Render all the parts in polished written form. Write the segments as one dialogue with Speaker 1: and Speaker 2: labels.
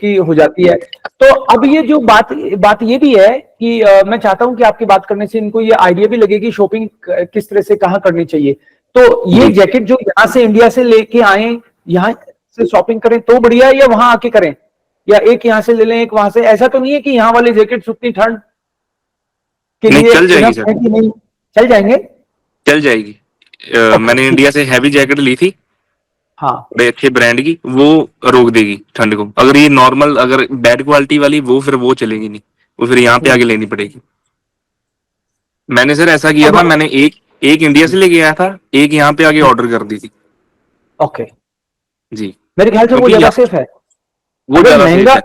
Speaker 1: की हो जाती है। तो अब ये जो बात ये भी है कि मैं चाहता हूं कि आपकी बात करने से इनको ये आइडिया भी लगे कि शॉपिंग किस तरह से कहाँ करनी चाहिए। तो ये जैकेट जो यहाँ से इंडिया से लेके आए, यहाँ से शॉपिंग करें तो बढ़िया है या वहां आके करें, या एक यहाँ से ले लें एक वहां से? ऐसा तो नहीं है कि यहाँ वाले जैकेट उतनी ठंड के
Speaker 2: नहीं,
Speaker 1: लिए
Speaker 2: चल जाएगी
Speaker 1: इनफ
Speaker 2: सर,
Speaker 1: है कि नहीं? चल जाएंगे?
Speaker 2: चल जाएगी।
Speaker 1: ओके,
Speaker 2: मैंने
Speaker 1: ठीक।
Speaker 2: इंडिया से हैवी जैकेट ली थी
Speaker 1: हाँ।
Speaker 2: बड़े अच्छे ब्रांड की, वो रोक देगी ठंड को। अगर ये नॉर्मल, अगर बैड क्वालिटी वाली, वो फिर वो चलेगी नहीं, वो फिर यहाँ पे आके लेनी पड़ेगी। मैंने सर ऐसा किया
Speaker 1: अब
Speaker 2: था, मैंने एक एक इंडिया से लेके आया था, एक यहाँ पे आके ऑर्डर कर दी थी।
Speaker 1: ओके,
Speaker 2: जी,
Speaker 1: मेरे ख्याल से वो
Speaker 2: क्योंकि
Speaker 1: ज्यादा
Speaker 2: यहाँ
Speaker 1: सेफ है।
Speaker 2: वो
Speaker 1: अगर
Speaker 2: ज्यादा सेफ
Speaker 1: महंगा
Speaker 2: है।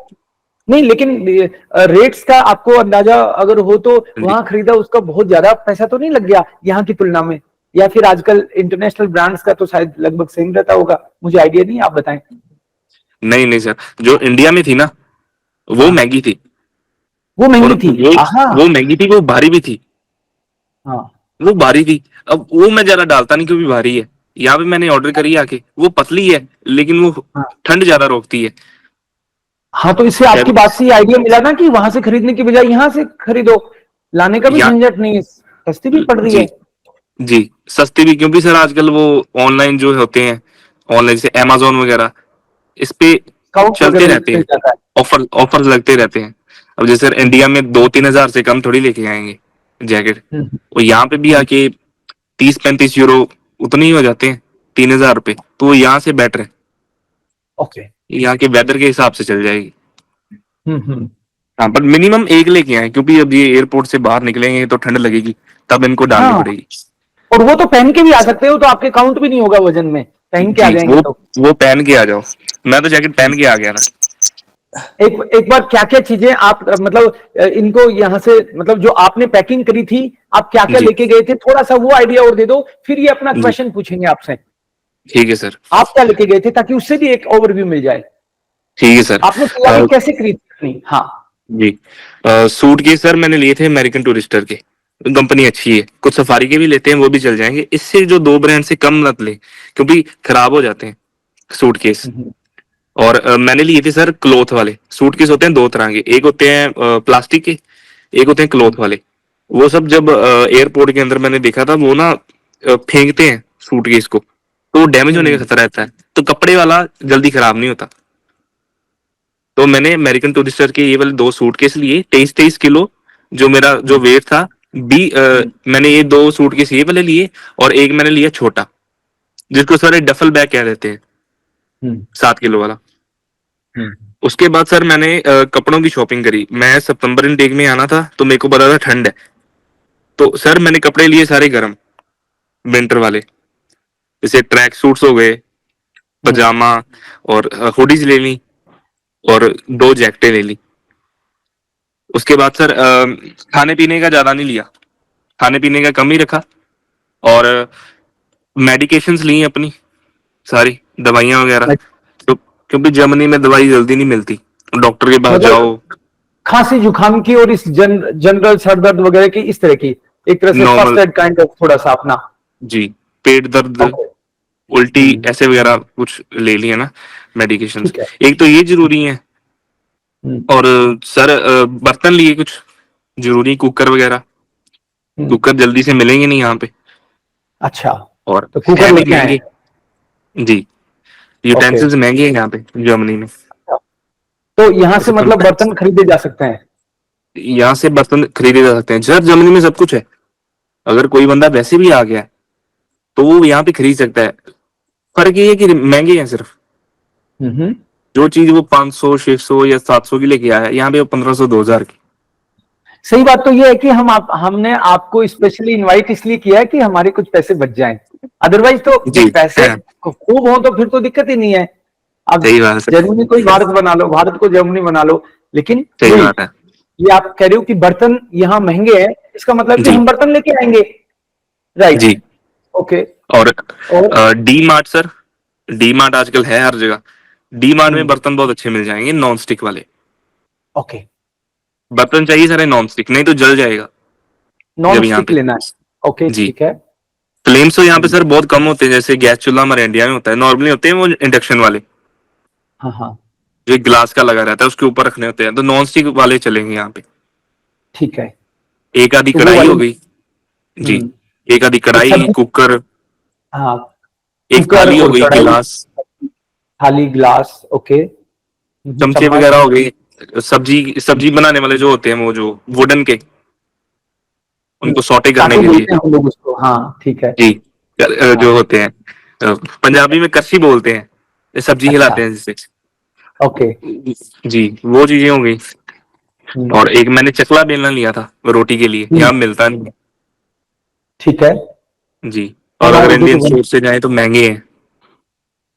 Speaker 1: नहीं, लेकिन रेट्स का आपको अंदाजा अगर हो तो
Speaker 2: जी,
Speaker 1: वहां खरीदा उसका बहुत ज्यादा पैसा तो नहीं लग गया यहाँ की तुलना में? या फिर आजकल इंटरनेशनल ब्रांड्स का तो शायद लगभग सेम रहता होगा, मुझे आइडिया नहीं, आप बताएं।
Speaker 2: नहीं नहीं सर, जो इंडिया में थी ना वो
Speaker 1: हाँ,
Speaker 2: महंगी थी,
Speaker 1: वो
Speaker 2: और
Speaker 1: महंगी थी।
Speaker 2: वो
Speaker 1: हाँ।
Speaker 2: वो महंगी थी, वो भारी भी थी।
Speaker 1: हाँ।
Speaker 2: वो भारी थी। अब वो मैं ज्यादा डालता नहीं क्योंकि भारी है। यहाँ पे मैंने ऑर्डर करी आके, वो पतली है लेकिन वो
Speaker 1: हाँ।
Speaker 2: ठंड ज्यादा रोकती है।
Speaker 1: हाँ, तो इससे
Speaker 2: खैर,
Speaker 1: आपकी बात से ये आइडिया मिला ना कि वहां से खरीदने की बजाय यहाँ से खरीदो, लाने का भी
Speaker 2: या
Speaker 1: झंझट नहीं है, सस्ती भी पड़ रही
Speaker 2: जी
Speaker 1: है।
Speaker 2: जी, सस्ती भी, क्योंकि सर आजकल वो ऑनलाइन जो होते हैं, ऑनलाइन से अमेजोन वगैरह, इस पे
Speaker 1: डिस्काउंट
Speaker 2: चलते
Speaker 1: वगैरह
Speaker 2: रहते
Speaker 1: मिल
Speaker 2: हैं,
Speaker 1: जाता है।
Speaker 2: ऑफर लगते रहते हैं। अब जैसे सर
Speaker 1: हम्म।
Speaker 2: इंडिया में 2-3 हजार से कम थोड़ी लेके आएंगे जैकेट,
Speaker 1: हम्म।
Speaker 2: और यहाँ पे भी
Speaker 1: हम्म।
Speaker 2: आके 30-35 यूरो उतने ही हो जाते हैं, 3 हजार रुपये। तो वो यहाँ से बेटर है,
Speaker 1: ओके।
Speaker 2: यहाँ के वेदर के हिसाब से चल जाएगी।
Speaker 1: हम्म।
Speaker 2: हाँ, पर मिनिमम एक लेके आए, क्योंकि अब ये एयरपोर्ट से बाहर निकलेंगे तो ठंड लगेगी, तब इनको डालनी
Speaker 1: हाँ,
Speaker 2: पड़ेगी।
Speaker 1: और वो तो पहन के भी आ सकते हो, तो आपके काउंट भी नहीं होगा वजन में, पहन के आ
Speaker 2: जी,
Speaker 1: जाएंगे
Speaker 2: वो
Speaker 1: तो।
Speaker 2: वो पहन के आ जाओ। मैं तो जैकेट पहन के आ गया ना।
Speaker 1: एक बार क्या क्या चीजें आप मतलब इनको यहाँ से, मतलब जो आपने पैकिंग करी थी, आप क्या क्या
Speaker 2: जी
Speaker 1: लेके गए थे, थोड़ा सा वो आइडिया और दे दो, फिर ये अपना
Speaker 2: जी,
Speaker 1: क्वेश्चन पूछेंगे आपसे।
Speaker 2: ठीक है सर।
Speaker 1: आप क्या लेके गए थे, ताकि उससे भी एक ओवरव्यू मिल जाए।
Speaker 2: ठीक है सर।
Speaker 1: आपने तैयारी कैसे खरीदी अपनी? हाँ।
Speaker 2: जी, सूट के सर मैंने लिए थे अमेरिकन टूरिस्टर के, कंपनी अच्छी है। कुछ सफारी के भी लेते हैं, वो भी चल जाएंगे। इससे जो 2 ब्रांड से कम मत ले, क्योंकि खराब हो जाते हैं सूट केस।
Speaker 1: हम्म।
Speaker 2: और मैंने लिए थे सर क्लॉथ वाले सूट केस। होते हैं 2 तरह के, एक होते हैं प्लास्टिक के, एक होते हैं क्लॉथ वाले। वो सब जब एयरपोर्ट के अंदर मैंने देखा था, वो ना फेंकते हैं सूटकेस को, तो डैमेज होने का
Speaker 1: हम्म।
Speaker 2: खतरा रहता है। तो कपड़े वाला जल्दी खराब नहीं होता। तो मैंने अमेरिकन टूरिस्टर के ये वाले 2 सूटकेस लिए, 23-23 किलो, जो मेरा जो
Speaker 1: हम्म।
Speaker 2: वेट था।
Speaker 1: हम्म।
Speaker 2: मैंने ये 2 सूटकेस ये वाले लिए, और एक मैंने लिया छोटा, जिसको सारे डफल बैग कह देते हैं,
Speaker 1: हम्म।
Speaker 2: 7 किलो वाला।
Speaker 1: हम्म।
Speaker 2: उसके बाद सर मैंने कपड़ों की शॉपिंग करी। मैं सितंबर इनटेक में आना था, तो मेरे को पता था ठंड है। तो सर मैंने कपड़े लिए सारे गर्म, विंटर वाले, जैसे ट्रैक सूट्स हो गए,
Speaker 1: हम्म।
Speaker 2: पजामा, और हुडीज ले ली, और 2 जैकेटें ले ली। उसके बाद सर खाने पीने का ज्यादा नहीं लिया, खाने पीने का कम ही रखा। और मेडिकेशंस ली अपनी सारी, दवाइयाँ वगैरह। तो क्योंकि जर्मनी में दवाई जल्दी नहीं मिलती, डॉक्टर के पास
Speaker 1: मतलब
Speaker 2: जाओ।
Speaker 1: खांसी जुकाम की और इस जनरल सर दर्द वगैरह की, इस तरह की एक तरह से फर्स्ट
Speaker 2: नॉर्मल,
Speaker 1: एड काइंड ऑफ थोड़ा सा अपना।
Speaker 2: जी, पेट दर्द,
Speaker 1: ओके।
Speaker 2: उल्टी,
Speaker 1: हम्म।
Speaker 2: ऐसे वगैरह कुछ ले लिए ना मेडिकेशंस।
Speaker 1: ठीक है।
Speaker 2: एक तो ये जरूरी है।
Speaker 1: हम्म।
Speaker 2: और सर बर्तन लिए कुछ जरूरी, कुकर वगैरह।
Speaker 1: हम्म।
Speaker 2: कुकर जल्दी से मिलेंगे नहीं यहाँ पे,
Speaker 1: अच्छा,
Speaker 2: और
Speaker 1: तो कुकर
Speaker 2: है भी
Speaker 1: लेके आए
Speaker 2: महंगे।
Speaker 1: हैं।
Speaker 2: जी,
Speaker 1: ओके।
Speaker 2: यूटेंसिल्स महंगे हैं यहाँ पे जर्मनी में।
Speaker 1: तो यहाँ से
Speaker 2: जैसे
Speaker 1: मतलब बर्तन खरीदे जा सकते हैं?
Speaker 2: यहाँ से बर्तन खरीदे जा सकते हैं सर, जर्मनी में सब कुछ है। अगर कोई बंदा वैसे भी आ गया है, तो वो यहाँ पे खरीद सकता है। फर्क ये है कि महंगे हैं सिर्फ।
Speaker 1: हम्म।
Speaker 2: जो चीज वो 500 600 या 700 की लेके आया है, यहाँ पे वो 1500 2000 की।
Speaker 1: सही बात तो ये है कि हमने आपको स्पेशली इनवाइट इसलिए किया है कि हमारे कुछ पैसे बच जाएं। अदरवाइज तो
Speaker 2: जी,
Speaker 1: जब पैसे
Speaker 2: हाँ,
Speaker 1: खूब हो तो फिर तो दिक्कत ही नहीं है। अब
Speaker 2: सही बात है सर,
Speaker 1: जर्मनी को ही भारत बना लो, भारत को जर्मनी बना लो। लेकिन
Speaker 2: सही
Speaker 1: वही,
Speaker 2: बात है।
Speaker 1: ये आप कह रहे हो कि बर्तन यहाँ महंगे हैं, इसका मतलब कि
Speaker 2: जी
Speaker 1: हम बर्तन लेके आएंगे। राइट।
Speaker 2: जी।
Speaker 1: ओके।
Speaker 2: और
Speaker 1: और
Speaker 2: D mart sir, D mart आजकल है हर जगह। डी मार्ट में
Speaker 1: हम्म।
Speaker 2: बर्तन बहुत अच्छे मिल जाएंगे, नॉन स्टिक वाले।
Speaker 1: ओके,
Speaker 2: बर्तन चाहिए सारे नॉन स्टिक, नहीं तो जल जाएगा
Speaker 1: नॉन
Speaker 2: जब यहाँ
Speaker 1: स्टिक
Speaker 2: पे।
Speaker 1: लेना है। ओके,
Speaker 2: जी,
Speaker 1: ठीक है।
Speaker 2: फ्लेम्स तो यहाँ पे
Speaker 1: हम्म।
Speaker 2: सर बहुत कम होते हैं। जैसे गैस चूल्हा हमारे इंडिया में होता है, नॉर्मली होते हैं वो इंडक्शन वाले।
Speaker 1: हाँ हाँ।
Speaker 2: जो एक गिलास का लगा रहता है उसके ऊपर रखने होते हैं, तो नॉन स्टिक वाले चलेंगे यहाँ पे।
Speaker 1: ठीक है।
Speaker 2: एक आधी
Speaker 1: तो वो
Speaker 2: कढ़ाई
Speaker 1: वाले।
Speaker 2: हो गई। जी।
Speaker 1: हम्म।
Speaker 2: एक आधी
Speaker 1: तो
Speaker 2: कढ़ाई,
Speaker 1: सब्जी।
Speaker 2: कुकर,
Speaker 1: हाँ।
Speaker 2: एक
Speaker 1: कुकर
Speaker 2: थाली हो
Speaker 1: और
Speaker 2: गई,
Speaker 1: कढ़ाई।
Speaker 2: गिलास,
Speaker 1: थाली, ग्लास, ओके।
Speaker 2: चमचे
Speaker 1: चम्मच।
Speaker 2: वगैरह हो गए। सब्जी सब्जी बनाने वाले जो होते हैं वो जो वुडन के, उनको सॉटे करने
Speaker 1: चाकू
Speaker 2: के लिए।
Speaker 1: बोलते हैं हम लोग उसको, हाँ ठीक है।
Speaker 2: जी।
Speaker 1: हाँ।
Speaker 2: जो होते हैं, पंजाबी में करछी बोलते हैं, ये सब्जी
Speaker 1: अच्छा।
Speaker 2: हिलाते हैं जिससे।
Speaker 1: ओके।
Speaker 2: जी, वो चीजें हो गई।
Speaker 1: हम्म।
Speaker 2: और एक मैंने चकला बेलना लिया था रोटी के लिए,
Speaker 1: हम्म,
Speaker 2: यहाँ मिलता नहीं
Speaker 1: ठीक है।
Speaker 2: है। जी। और
Speaker 1: यहाँ
Speaker 2: अगर
Speaker 1: उर्दू
Speaker 2: इंडियन
Speaker 1: तो
Speaker 2: स्टोर से जाए तो महंगे हैं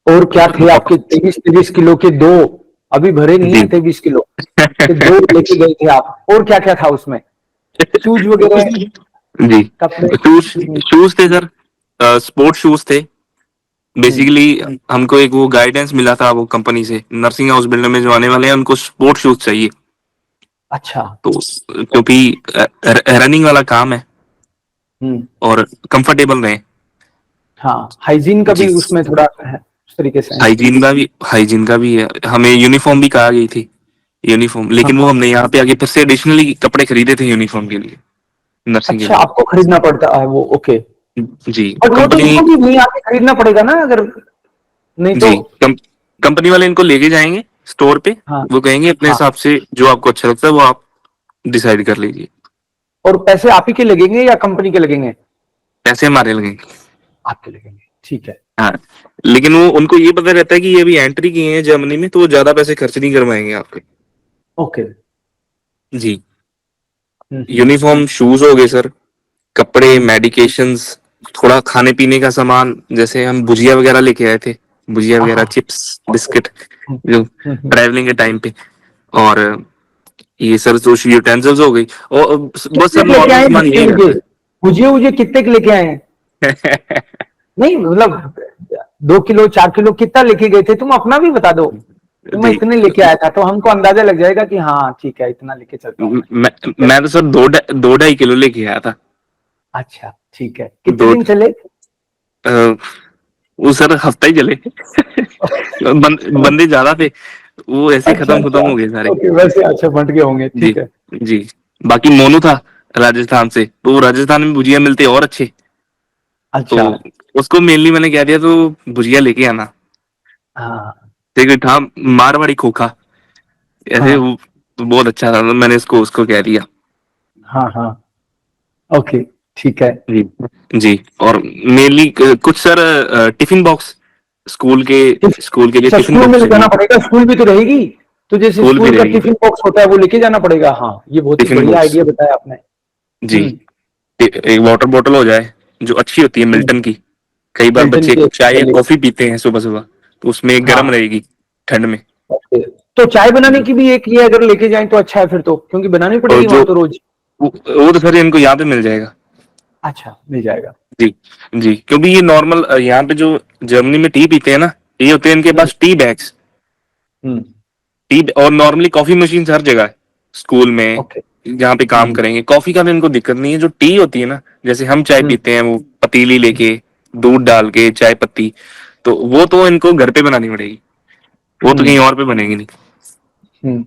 Speaker 1: और क्या थे
Speaker 2: बहुत।
Speaker 1: आपके 23-23 किलो के दो? अभी भरे नहीं
Speaker 2: जी।
Speaker 1: है 23 किलो के दो लेके गए थे आप, और क्या क्या था उसमें? शूज वगैरह,
Speaker 2: जी।
Speaker 1: कपड़े।
Speaker 2: शूज
Speaker 1: हम्म।
Speaker 2: शूज थे सर, स्पोर्ट शूज थे।
Speaker 1: हम्म,
Speaker 2: बेसिकली हमको एक वो गाइडेंस मिला था वो कंपनी से, नर्सिंग हाउस बिल्डर में जो आने वाले हैं उनको स्पोर्ट शूज चाहिए।
Speaker 1: अच्छा।
Speaker 2: तो क्योंकि रनिंग वाला काम है
Speaker 1: हम्म।
Speaker 2: और कंफर्टेबल रहे।
Speaker 1: हाँ, हाइजीन का
Speaker 2: जी।
Speaker 1: भी उसमें थोड़ा है, उस तरीके से है।
Speaker 2: हाइजीन का भी है, हमें यूनिफॉर्म भी कहा गई थी। यूनिफॉर्म,
Speaker 1: हाँ।
Speaker 2: लेकिन वो हमने यहाँ पे आगे फिर से एडिशनली कपड़े खरीदे थे यूनिफॉर्म के लिए, नर्सिंग के
Speaker 1: अच्छा,
Speaker 2: लिए।
Speaker 1: आपको खरीदना पड़ता है वो, ओके।
Speaker 2: जी।
Speaker 1: बट वो तो
Speaker 2: कंपनी।
Speaker 1: इनको भी वहीं आके खरीदना पड़ेगा ना, अगर नहीं तो।
Speaker 2: जी। कंपनी वाले इनको लेके जाएंगे स्टोर पे।
Speaker 1: हाँ।
Speaker 2: वो कहेंगे अपने
Speaker 1: हाँ।
Speaker 2: हिसाब से जो आपको अच्छा लगता है वो आप डिसाइड कर लीजिए।
Speaker 1: और पैसे आप ही के लगेंगे या कंपनी के लगेंगे?
Speaker 2: पैसे हमारे लगेंगे।
Speaker 1: आपके लगेंगे, ठीक है।
Speaker 2: हाँ। लेकिन वो उनको ये पता रहता है कि ये अभी एंट्री किए हैं जर्मनी में, तो वो ज्यादा पैसे खर्च नहीं करवाएंगे आपके।
Speaker 1: ओके।
Speaker 2: जी।
Speaker 1: हम्म।
Speaker 2: यूनिफॉर्म, शूज हो गए सर, कपड़े,
Speaker 1: हम्म।
Speaker 2: मेडिकेशंस, थोड़ा खाने पीने का सामान, जैसे हम भुजिया वगैरह लेके आए थे, भुजिया वगैरह,
Speaker 1: हाँ।
Speaker 2: Chips,
Speaker 1: okay.
Speaker 2: बिस्किट, जो
Speaker 1: हम्म।
Speaker 2: ट्रैवलिंग के टाइम पे। और ये सर जो यूटेंसिल्स हो गई, और बस
Speaker 1: कितने
Speaker 2: सर
Speaker 1: के लेके
Speaker 2: नॉर्मल
Speaker 1: आए
Speaker 2: सामान
Speaker 1: भुजिए
Speaker 2: यही
Speaker 1: मुझे?
Speaker 2: रहता
Speaker 1: भुजिए मुझे कितने के लेके आए हैं?
Speaker 2: है।
Speaker 1: नहीं मतलब 2 किलो 4 किलो कितना लेके गए थे? तुम अपना भी बता दो कि मैं
Speaker 2: जी।
Speaker 1: इतने लेके आया था, तो हमको अंदाजा लग जाएगा कि हाँ ठीक है, इतना लेके चलता हूँ मैं।
Speaker 2: मैं
Speaker 1: ठीक है।
Speaker 2: मैं तो सर 2-2.5 किलो लेके आया था।
Speaker 1: अच्छा ठीक है, कितने
Speaker 2: दो
Speaker 1: दिन चले?
Speaker 2: अ, वो सर हफ्ता ही चले। बंदे ज्यादा थे, वो ऐसे ही
Speaker 1: अच्छा
Speaker 2: खत्म खत्म
Speaker 1: अच्छा।
Speaker 2: हो गए सारे।
Speaker 1: ओके, वैसे अच्छा बंट गए होंगे,
Speaker 2: जी।
Speaker 1: ठीक है।
Speaker 2: जी। बाकी मोनू था राजस्थान से, तो राजस्थान में भुजिया मिलते और अच्छे। तो
Speaker 1: अच्छा।
Speaker 2: उसको मेनली मैंने कह दिया तो भुजिया लेके आना।
Speaker 1: हाँ।
Speaker 2: एक था मारवाड़ी खोखा, ऐसे
Speaker 1: हाँ।
Speaker 2: वो बहुत अच्छा था, तो मैंने इसको उसको कह दिया।
Speaker 1: हाँ। हाँ। ओके, ठीक है।
Speaker 2: जी। जी। और मेनली कुछ सर टिफिन बॉक्स, स्कूल के स्कूल के लिए
Speaker 1: अच्छा,
Speaker 2: टिफिन
Speaker 1: स्कूल में
Speaker 2: बॉक्स
Speaker 1: ले जाना
Speaker 2: चाहिए।
Speaker 1: पड़ेगा, स्कूल भी तो रहेगी। तो जैसे
Speaker 2: स्कूल भी
Speaker 1: स्कूल का
Speaker 2: रहेगी,
Speaker 1: टिफिन बॉक्स होता है वो लेके जाना पड़ेगा, हाँ ये बहुत ही
Speaker 2: टिफिन
Speaker 1: बढ़िया
Speaker 2: बॉक्स।
Speaker 1: आइडिया बताया आपने।
Speaker 2: जी।
Speaker 1: हम्म।
Speaker 2: एक वाटर बॉटल हो जाए जो अच्छी होती है,
Speaker 1: हम्म।
Speaker 2: मिल्टन की। कई बार
Speaker 1: मिल्टन
Speaker 2: बच्चे
Speaker 1: की
Speaker 2: चाय या
Speaker 1: पहले।
Speaker 2: कॉफी पीते हैं सुबह सुबह, तो उसमें गर्म
Speaker 1: हाँ।
Speaker 2: रहेगी ठंड में।
Speaker 1: ओके। तो चाय बनाने
Speaker 2: जी।
Speaker 1: की भी एक ये अगर लेके जाएं तो अच्छा है फिर तो, क्योंकि बनानी
Speaker 2: और
Speaker 1: पड़ेगी
Speaker 2: जो
Speaker 1: वहां तो रोज।
Speaker 2: वो तो सर इनको यहाँ पे मिल जाएगा।
Speaker 1: अच्छा, मिल जाएगा।
Speaker 2: जी। जी, क्योंकि ये नॉर्मल यहाँ पे जो जर्मनी में टी पीते हैं ना, ये होते हैं इनके
Speaker 1: हम्म।
Speaker 2: पास टी बैग्स।
Speaker 1: हम्म।
Speaker 2: टी, और नॉर्मली कॉफी मशीन हर जगह है, स्कूल में
Speaker 1: ओके।
Speaker 2: जहाँ पे काम
Speaker 1: हम्म।
Speaker 2: करेंगे कॉफी का भी इनको दिक्कत नहीं है। जो टी होती है ना, जैसे हम चाय
Speaker 1: हम्म।
Speaker 2: पीते हैं वो पतीली लेके, दूध डाल के चाय पत्ती, तो वो तो इनको घर पे बनानी पड़ेगी, वो तो
Speaker 1: हम्म।
Speaker 2: कहीं और पे बनेगी नहीं।
Speaker 1: हम्म।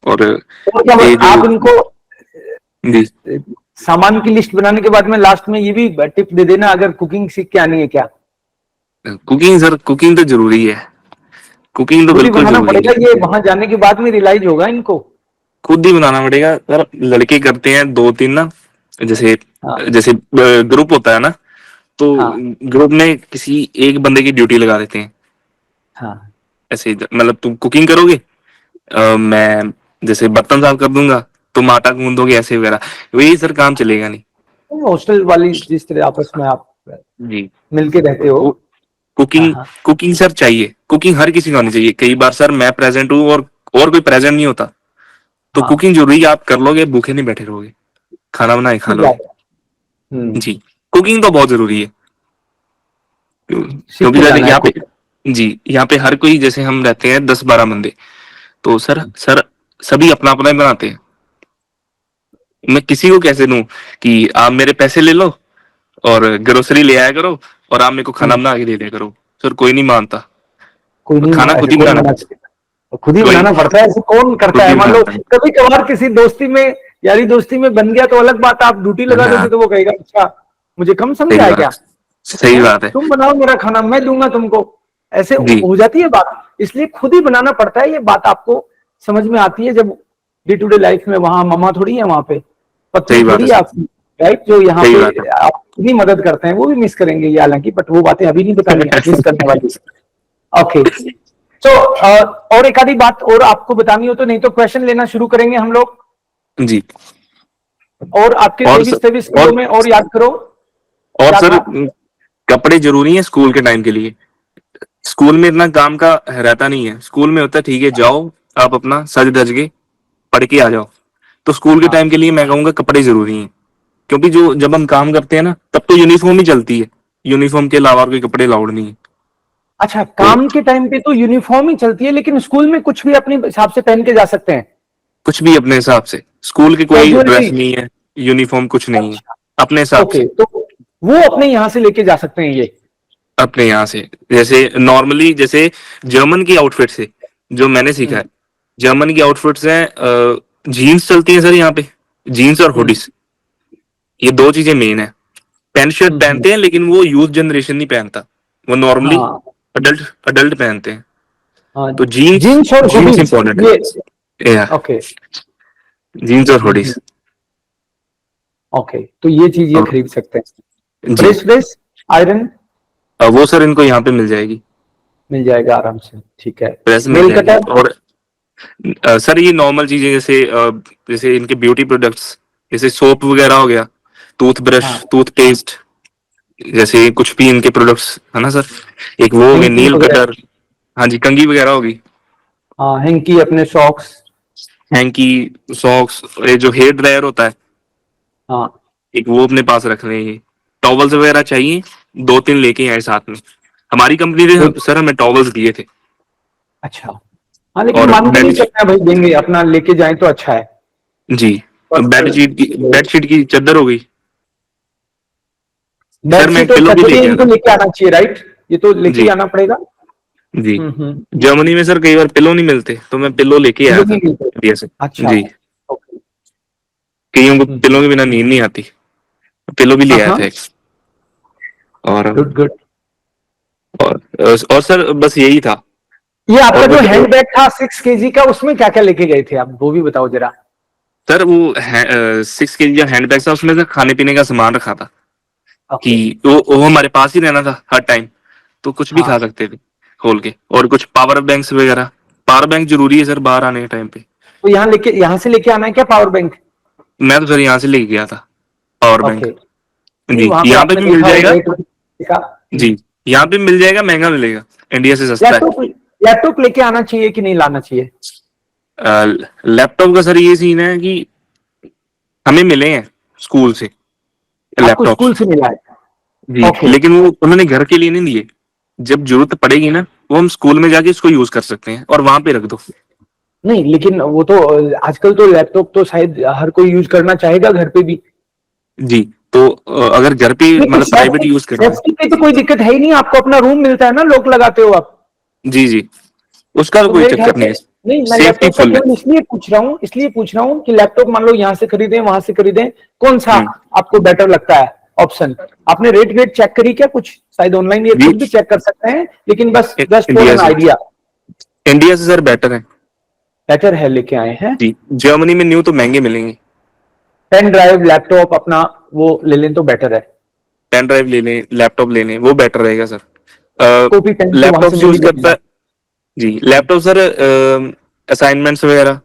Speaker 2: और
Speaker 1: और क्या
Speaker 2: ये जो।
Speaker 1: आप इनको
Speaker 2: जी।
Speaker 1: सामान की लिस्ट बनाने के बाद में लास्ट में ये भी टिप दे देना, अगर कुकिंग सीख के आनी है क्या?
Speaker 2: कुकिंग सर, कुकिंग तो जरूरी है, कुकिंग तो
Speaker 1: खुद ही
Speaker 2: बिल्कुल
Speaker 1: बनाना
Speaker 2: जरूरी
Speaker 1: पड़ेगा,
Speaker 2: है।
Speaker 1: ये वहां जाने के बाद में रियलाइज होगा इनको।
Speaker 2: खुद ही बनाना पड़ेगा सर, लड़के करते हैं 2-3 ना, जैसे
Speaker 1: हाँ।
Speaker 2: जैसे ग्रुप होता है ना, तो
Speaker 1: हाँ।
Speaker 2: ग्रुप में किसी एक बंदे की ड्यूटी लगा देते हैं।
Speaker 1: हाँ।
Speaker 2: ऐसे ही, मतलब तुम कुकिंग करोगे, मैं जैसे बर्तन साफ कर दूंगा, तुम आटा गूंद दोगे, ऐसे वगैरह। वही सर काम चलेगा नहीं।
Speaker 1: हॉस्टल वाली जिस तरह आपस में आप
Speaker 2: जी।
Speaker 1: मिलके रहते हो।
Speaker 2: वो
Speaker 1: हाँ।
Speaker 2: कुकिंग
Speaker 1: हाँ।
Speaker 2: कुकिंग सर चाहिए, कुकिंग हर किसी को आनी चाहिए। कई बार सर मैं प्रेजेंट हूँ और कोई प्रेजेंट नहीं होता, तो
Speaker 1: हाँ।
Speaker 2: कुकिंग जरूरी है, आप कर लोगे, भूखे नहीं बैठे रहोगे, खाना बनाए खा
Speaker 1: ठीक
Speaker 2: लोगे।
Speaker 1: बात है। हम्म।
Speaker 2: जी। कुकिंग तो बहुत जरूरी है,
Speaker 1: सीख
Speaker 2: क्योंकि
Speaker 1: के
Speaker 2: सर
Speaker 1: जाना है
Speaker 2: यहाँ पे,
Speaker 1: कुछ।
Speaker 2: जी, यहाँ पे हर कोई, जैसे हम रहते हैं 10-12 बंदे, तो सर सभी अपना अपना ही बनाते हैं। मैं किसी को कैसे दूं कि आप मेरे पैसे ले लो और ग्रोसरी ले आया करो और आप मेरे को खाना
Speaker 1: हम्म।
Speaker 2: बना के दे दिया करो, सर कोई नहीं मानता।
Speaker 1: कोई नहीं,
Speaker 2: खाना
Speaker 1: ऐसे
Speaker 2: खुद ही
Speaker 1: कौन
Speaker 2: बनाना
Speaker 1: बना
Speaker 2: पड़ता
Speaker 1: सकता है? खुद ही
Speaker 2: है। वही
Speaker 1: बनाना पड़ता है, ऐसे कौन करता
Speaker 2: खुद
Speaker 1: है?
Speaker 2: ही
Speaker 1: मान लो
Speaker 2: बनाता है।
Speaker 1: कभी कभार किसी दोस्ती में, यारी दोस्ती में बन गया तो अलग बात है, आप ड्यूटी लगा दोगे
Speaker 2: हाँ,
Speaker 1: तो वो कहेगा अच्छा मुझे कम समझा
Speaker 2: सही
Speaker 1: है क्या?
Speaker 2: बात, सही
Speaker 1: हैं?
Speaker 2: बात है।
Speaker 1: तुम बनाओ मेरा खाना, मैं दूंगा तुमको। ऐसे
Speaker 2: जी,
Speaker 1: हो जाती है बात, इसलिए खुद ही बनाना पड़ता है। ये बात आपको समझ में आती है जब डे टू डे लाइफ में, वहां मम्मा थोड़ी है, वहां पे पत्नी
Speaker 2: सही बात है
Speaker 1: थोड़ी है
Speaker 2: सर,
Speaker 1: आपकी, राइट? जो यहाँ
Speaker 2: सही
Speaker 1: पे
Speaker 2: बात है।
Speaker 1: आप भी मदद करते हैं, वो भी मिस करेंगे ये हालांकि, बट वो बातें अभी नहीं बतानी है, मिस करने वाली। ओके, तो और एक आधी बात और आपको बतानी हो तो, नहीं तो क्वेश्चन लेना शुरू करेंगे हम लोग।
Speaker 2: जी।
Speaker 1: और आपके
Speaker 2: और
Speaker 1: तेईस
Speaker 2: सर,
Speaker 1: तेईस किलो
Speaker 2: और
Speaker 1: में, और याद करो
Speaker 2: और
Speaker 1: क्या
Speaker 2: सर,
Speaker 1: था?
Speaker 2: कपड़े जरूरी हैं स्कूल के टाइम के लिए। स्कूल में इतना काम का रहता नहीं है। स्कूल में होता है ठीक है, जाओ आप अपना सज धज के पढ़ के आ जाओ। तो स्कूल के
Speaker 1: हाँ,
Speaker 2: टाइम के लिए मैं कहूंगा कपड़े जरूरी हैं। क्योंकि जो जब हम काम करते हैं ना, तब तो यूनिफॉर्म ही चलती है। यूनिफॉर्म के अलावा और कोई कपड़े अलाउड नहीं है।
Speaker 1: अच्छा,
Speaker 2: तो
Speaker 1: काम के टाइम पे तो यूनिफॉर्म ही चलती है, लेकिन स्कूल में कुछ भी अपने हिसाब से पहन के जा सकते हैं?
Speaker 2: कुछ भी अपने हिसाब से, स्कूल की कोई
Speaker 1: कैजुअल
Speaker 2: ड्रेस
Speaker 1: भी?
Speaker 2: नहीं है, यूनिफॉर्म कुछ नहीं है,
Speaker 1: अच्छा,
Speaker 2: अपने हिसाब
Speaker 1: ओके,
Speaker 2: से।
Speaker 1: तो वो अपने यहां से लेके जा सकते हैं ये?
Speaker 2: अपने यहाँ से, जैसे नॉर्मली जैसे जर्मन की आउटफिट से जो मैंने सीखा
Speaker 1: हम्म,
Speaker 2: है, जर्मन की आउटफिट्स हैं, जीन्स चलती है सर यहाँ पे, जीन्स और
Speaker 1: हम्म,
Speaker 2: हुडीज, ये दो चीजें मेन है। पैंट शर्ट
Speaker 1: हम्म।
Speaker 2: पहनते हैं लेकिन वो यूथ जनरेशन नहीं पहनता, वो नॉर्मली
Speaker 1: हाँ,
Speaker 2: अडल्ट अडल्ट पहनते हैं।
Speaker 1: हाँ,
Speaker 2: तो जीन्स,
Speaker 1: जीन्स और
Speaker 2: जीन्स
Speaker 1: हुडीज
Speaker 2: इंपॉर्टेंट
Speaker 1: ये?
Speaker 2: है या
Speaker 1: ओके।
Speaker 2: जीन्स और
Speaker 1: हम्म,
Speaker 2: हुडीज।
Speaker 1: ओके, तो ये चीज ये
Speaker 2: और
Speaker 1: खरीद सकते हैं।
Speaker 2: जी,
Speaker 1: प्रेस व्रेस, आयरन
Speaker 2: वो सर इनको यहाँ पे मिल जाएगी,
Speaker 1: मिल जाएगा आराम से, ठीक है।
Speaker 2: प्रेस मिल
Speaker 1: नेल
Speaker 2: जाएगी।
Speaker 1: कटर?
Speaker 2: और सर ये नॉर्मल चीजें जैसे जैसे इनके ब्यूटी प्रोडक्ट्स, जैसे सोप वगैरह हो गया, टूथब्रश,
Speaker 1: हाँ,
Speaker 2: टूथपेस्ट, जैसे कुछ भी इनके प्रोडक्ट्स है ना सर। एक वो हो गए
Speaker 1: हैंकी
Speaker 2: नील
Speaker 1: वगैरह?
Speaker 2: कटर, हाँ जी, कंघी वगैरह होगी,
Speaker 1: हाँ, हैंकी, अपने सॉक्स?
Speaker 2: हैंकी, सॉक्स, ये जो हेयर ड्रायर होता है,
Speaker 1: हाँ,
Speaker 2: एक वो अपने पास रख रहे हैं। टॉवल्स वगैरह चाहिए, दो तीन लेके आए साथ में। हमारी कंपनी ने
Speaker 1: तो
Speaker 2: सर हमें टॉवल्स दिए थे।
Speaker 1: अच्छा। हाँ, लेकिन
Speaker 2: और
Speaker 1: मान के नहीं
Speaker 2: बेड,
Speaker 1: चलना है भाई, देंगे अपना, लेके जाए तो अच्छा है।
Speaker 2: जी,
Speaker 1: पर्सनल
Speaker 2: बेडशीट की चादर हो गई। सर मैं
Speaker 1: बेडशीट
Speaker 2: एक
Speaker 1: और
Speaker 2: पिलो भी
Speaker 1: चद्दरें
Speaker 2: लेके आया
Speaker 1: इनको
Speaker 2: था।
Speaker 1: लेके आना चाहिए, राइट? ये तो लेके ही
Speaker 2: जी,
Speaker 1: आना पड़ेगा।
Speaker 2: जी।
Speaker 1: हम्म।
Speaker 2: जर्मनी में सर कई बार पिलो नहीं मिलते, तो मैं पिलो लेके आया
Speaker 1: पिलो
Speaker 2: था
Speaker 1: नहीं मिलते?
Speaker 2: इंडिया से।
Speaker 1: अच्छा,
Speaker 2: जी,
Speaker 1: ओके।
Speaker 2: कईयों को
Speaker 1: हम्म,
Speaker 2: पिलो के बिना नींद नहीं आती, पिलो भी ले
Speaker 1: हाँ,
Speaker 2: आया
Speaker 1: हाँ,
Speaker 2: था एक। और
Speaker 1: गुड गुड।
Speaker 2: और सर बस यही था।
Speaker 1: ये आपका
Speaker 2: और
Speaker 1: जो
Speaker 2: कुछ
Speaker 1: हैंड बैग था 6 kg का, उसमें क्या क्या लेके गए थे आप, वो भी बताओ जरा।
Speaker 2: सर वो 6 kg का हैंड बैग था, उसमें से खाने पीने का सामान रखा था कि
Speaker 1: ओके।
Speaker 2: वो हमारे पास ही रहना था हर टाइम, तो कुछ भी
Speaker 1: हाँ,
Speaker 2: खा सकते थे खोल के। और कुछ पावर बैंक्स वगैरह, पावर बैंक जरूरी है सर बाहर आने के टाइम पे।
Speaker 1: तो यहाँ से लेके आना है क्या पावर बैंक?
Speaker 2: मैं तो सर यहाँ से लेके गया था पावर बैंक।
Speaker 1: ओके, नहीं
Speaker 2: जी,
Speaker 1: वहां पे
Speaker 2: यहाँ पे
Speaker 1: आपने
Speaker 2: भी मिल
Speaker 1: देखा हो
Speaker 2: जाएगा।
Speaker 1: रेट देखा?
Speaker 2: जी, यहाँ पे मिल जाएगा, महंगा मिलेगा, इंडिया से सस्ता है।
Speaker 1: लैपटॉप लैपटॉप लेके आना चाहिए कि नहीं लाना चाहिए?
Speaker 2: लैपटॉप का सर ये सीन है कि हमें मिले हैं स्कूल से
Speaker 1: आपको
Speaker 2: लैपटॉप्स।
Speaker 1: स्कूल से मिला है?
Speaker 2: जी,
Speaker 1: ओके।
Speaker 2: लेकिन वो उन्होंने घर के लिए नहीं दिए। जब जरूरत पड़ेगी ना, वो हम स्कूल में जाके उसको यूज कर सकते हैं, और वहां पे रख दो।
Speaker 1: नहीं, लेकिन वो तो आजकल तो लैपटॉप तो शायद हर कोई यूज करना चाहेगा घर पे भी।
Speaker 2: जी, तो अगर घर पे
Speaker 1: नहीं, तो
Speaker 2: मतलब प्राइवेट
Speaker 1: सेफ्टी
Speaker 2: यूज करना है।
Speaker 1: सेफ्टी पे तो कोई दिक्कत है ही नहीं, आपको अपना रूम मिलता है ना, लॉक लगाते हो आप।
Speaker 2: जी, जी, उसका तो
Speaker 1: तो
Speaker 2: कोई
Speaker 1: मेरे ख्याल
Speaker 2: चक्कर
Speaker 1: से,
Speaker 2: नहीं है।
Speaker 1: नहीं, मैं
Speaker 2: सेफ्टी
Speaker 1: लैपटॉप का
Speaker 2: फुल है।
Speaker 1: केवल इसलिए पूछ रहा हूँ कि लैपटॉप मान लो यहाँ से खरीदें वहां से खरीदें, कौन सा
Speaker 2: हम्म,
Speaker 1: आपको बेटर लगता है ऑप्शन? आपने रेट वेट चेक करी क्या कुछ? शायद ऑनलाइन ये
Speaker 2: जी,
Speaker 1: खुद भी चेक कर सकते हैं, लेकिन बस जस्ट फॉर
Speaker 2: इंडिया
Speaker 1: एन
Speaker 2: से,
Speaker 1: आइडिया।
Speaker 2: इंडिया से सर बेटर है।
Speaker 1: बेटर है, लेके आए हैं।
Speaker 2: जी, जर्मनी में न्यू तो महंगे मिलेंगे।
Speaker 1: पेन ड्राइव, लैपटॉप अपना वो ले लें तो बेटर है।
Speaker 2: पेन ड्राइव ले लें, लैपटॉप ले लें, वो बेटर रहेगा सर।
Speaker 1: कॉपी पेन तो वहां
Speaker 2: लैपटॉप
Speaker 1: से मिल ही
Speaker 2: यूज करता
Speaker 1: जाएगा।
Speaker 2: है। जी, लैपटॉप सर असाइनमेंट्स वगैरह,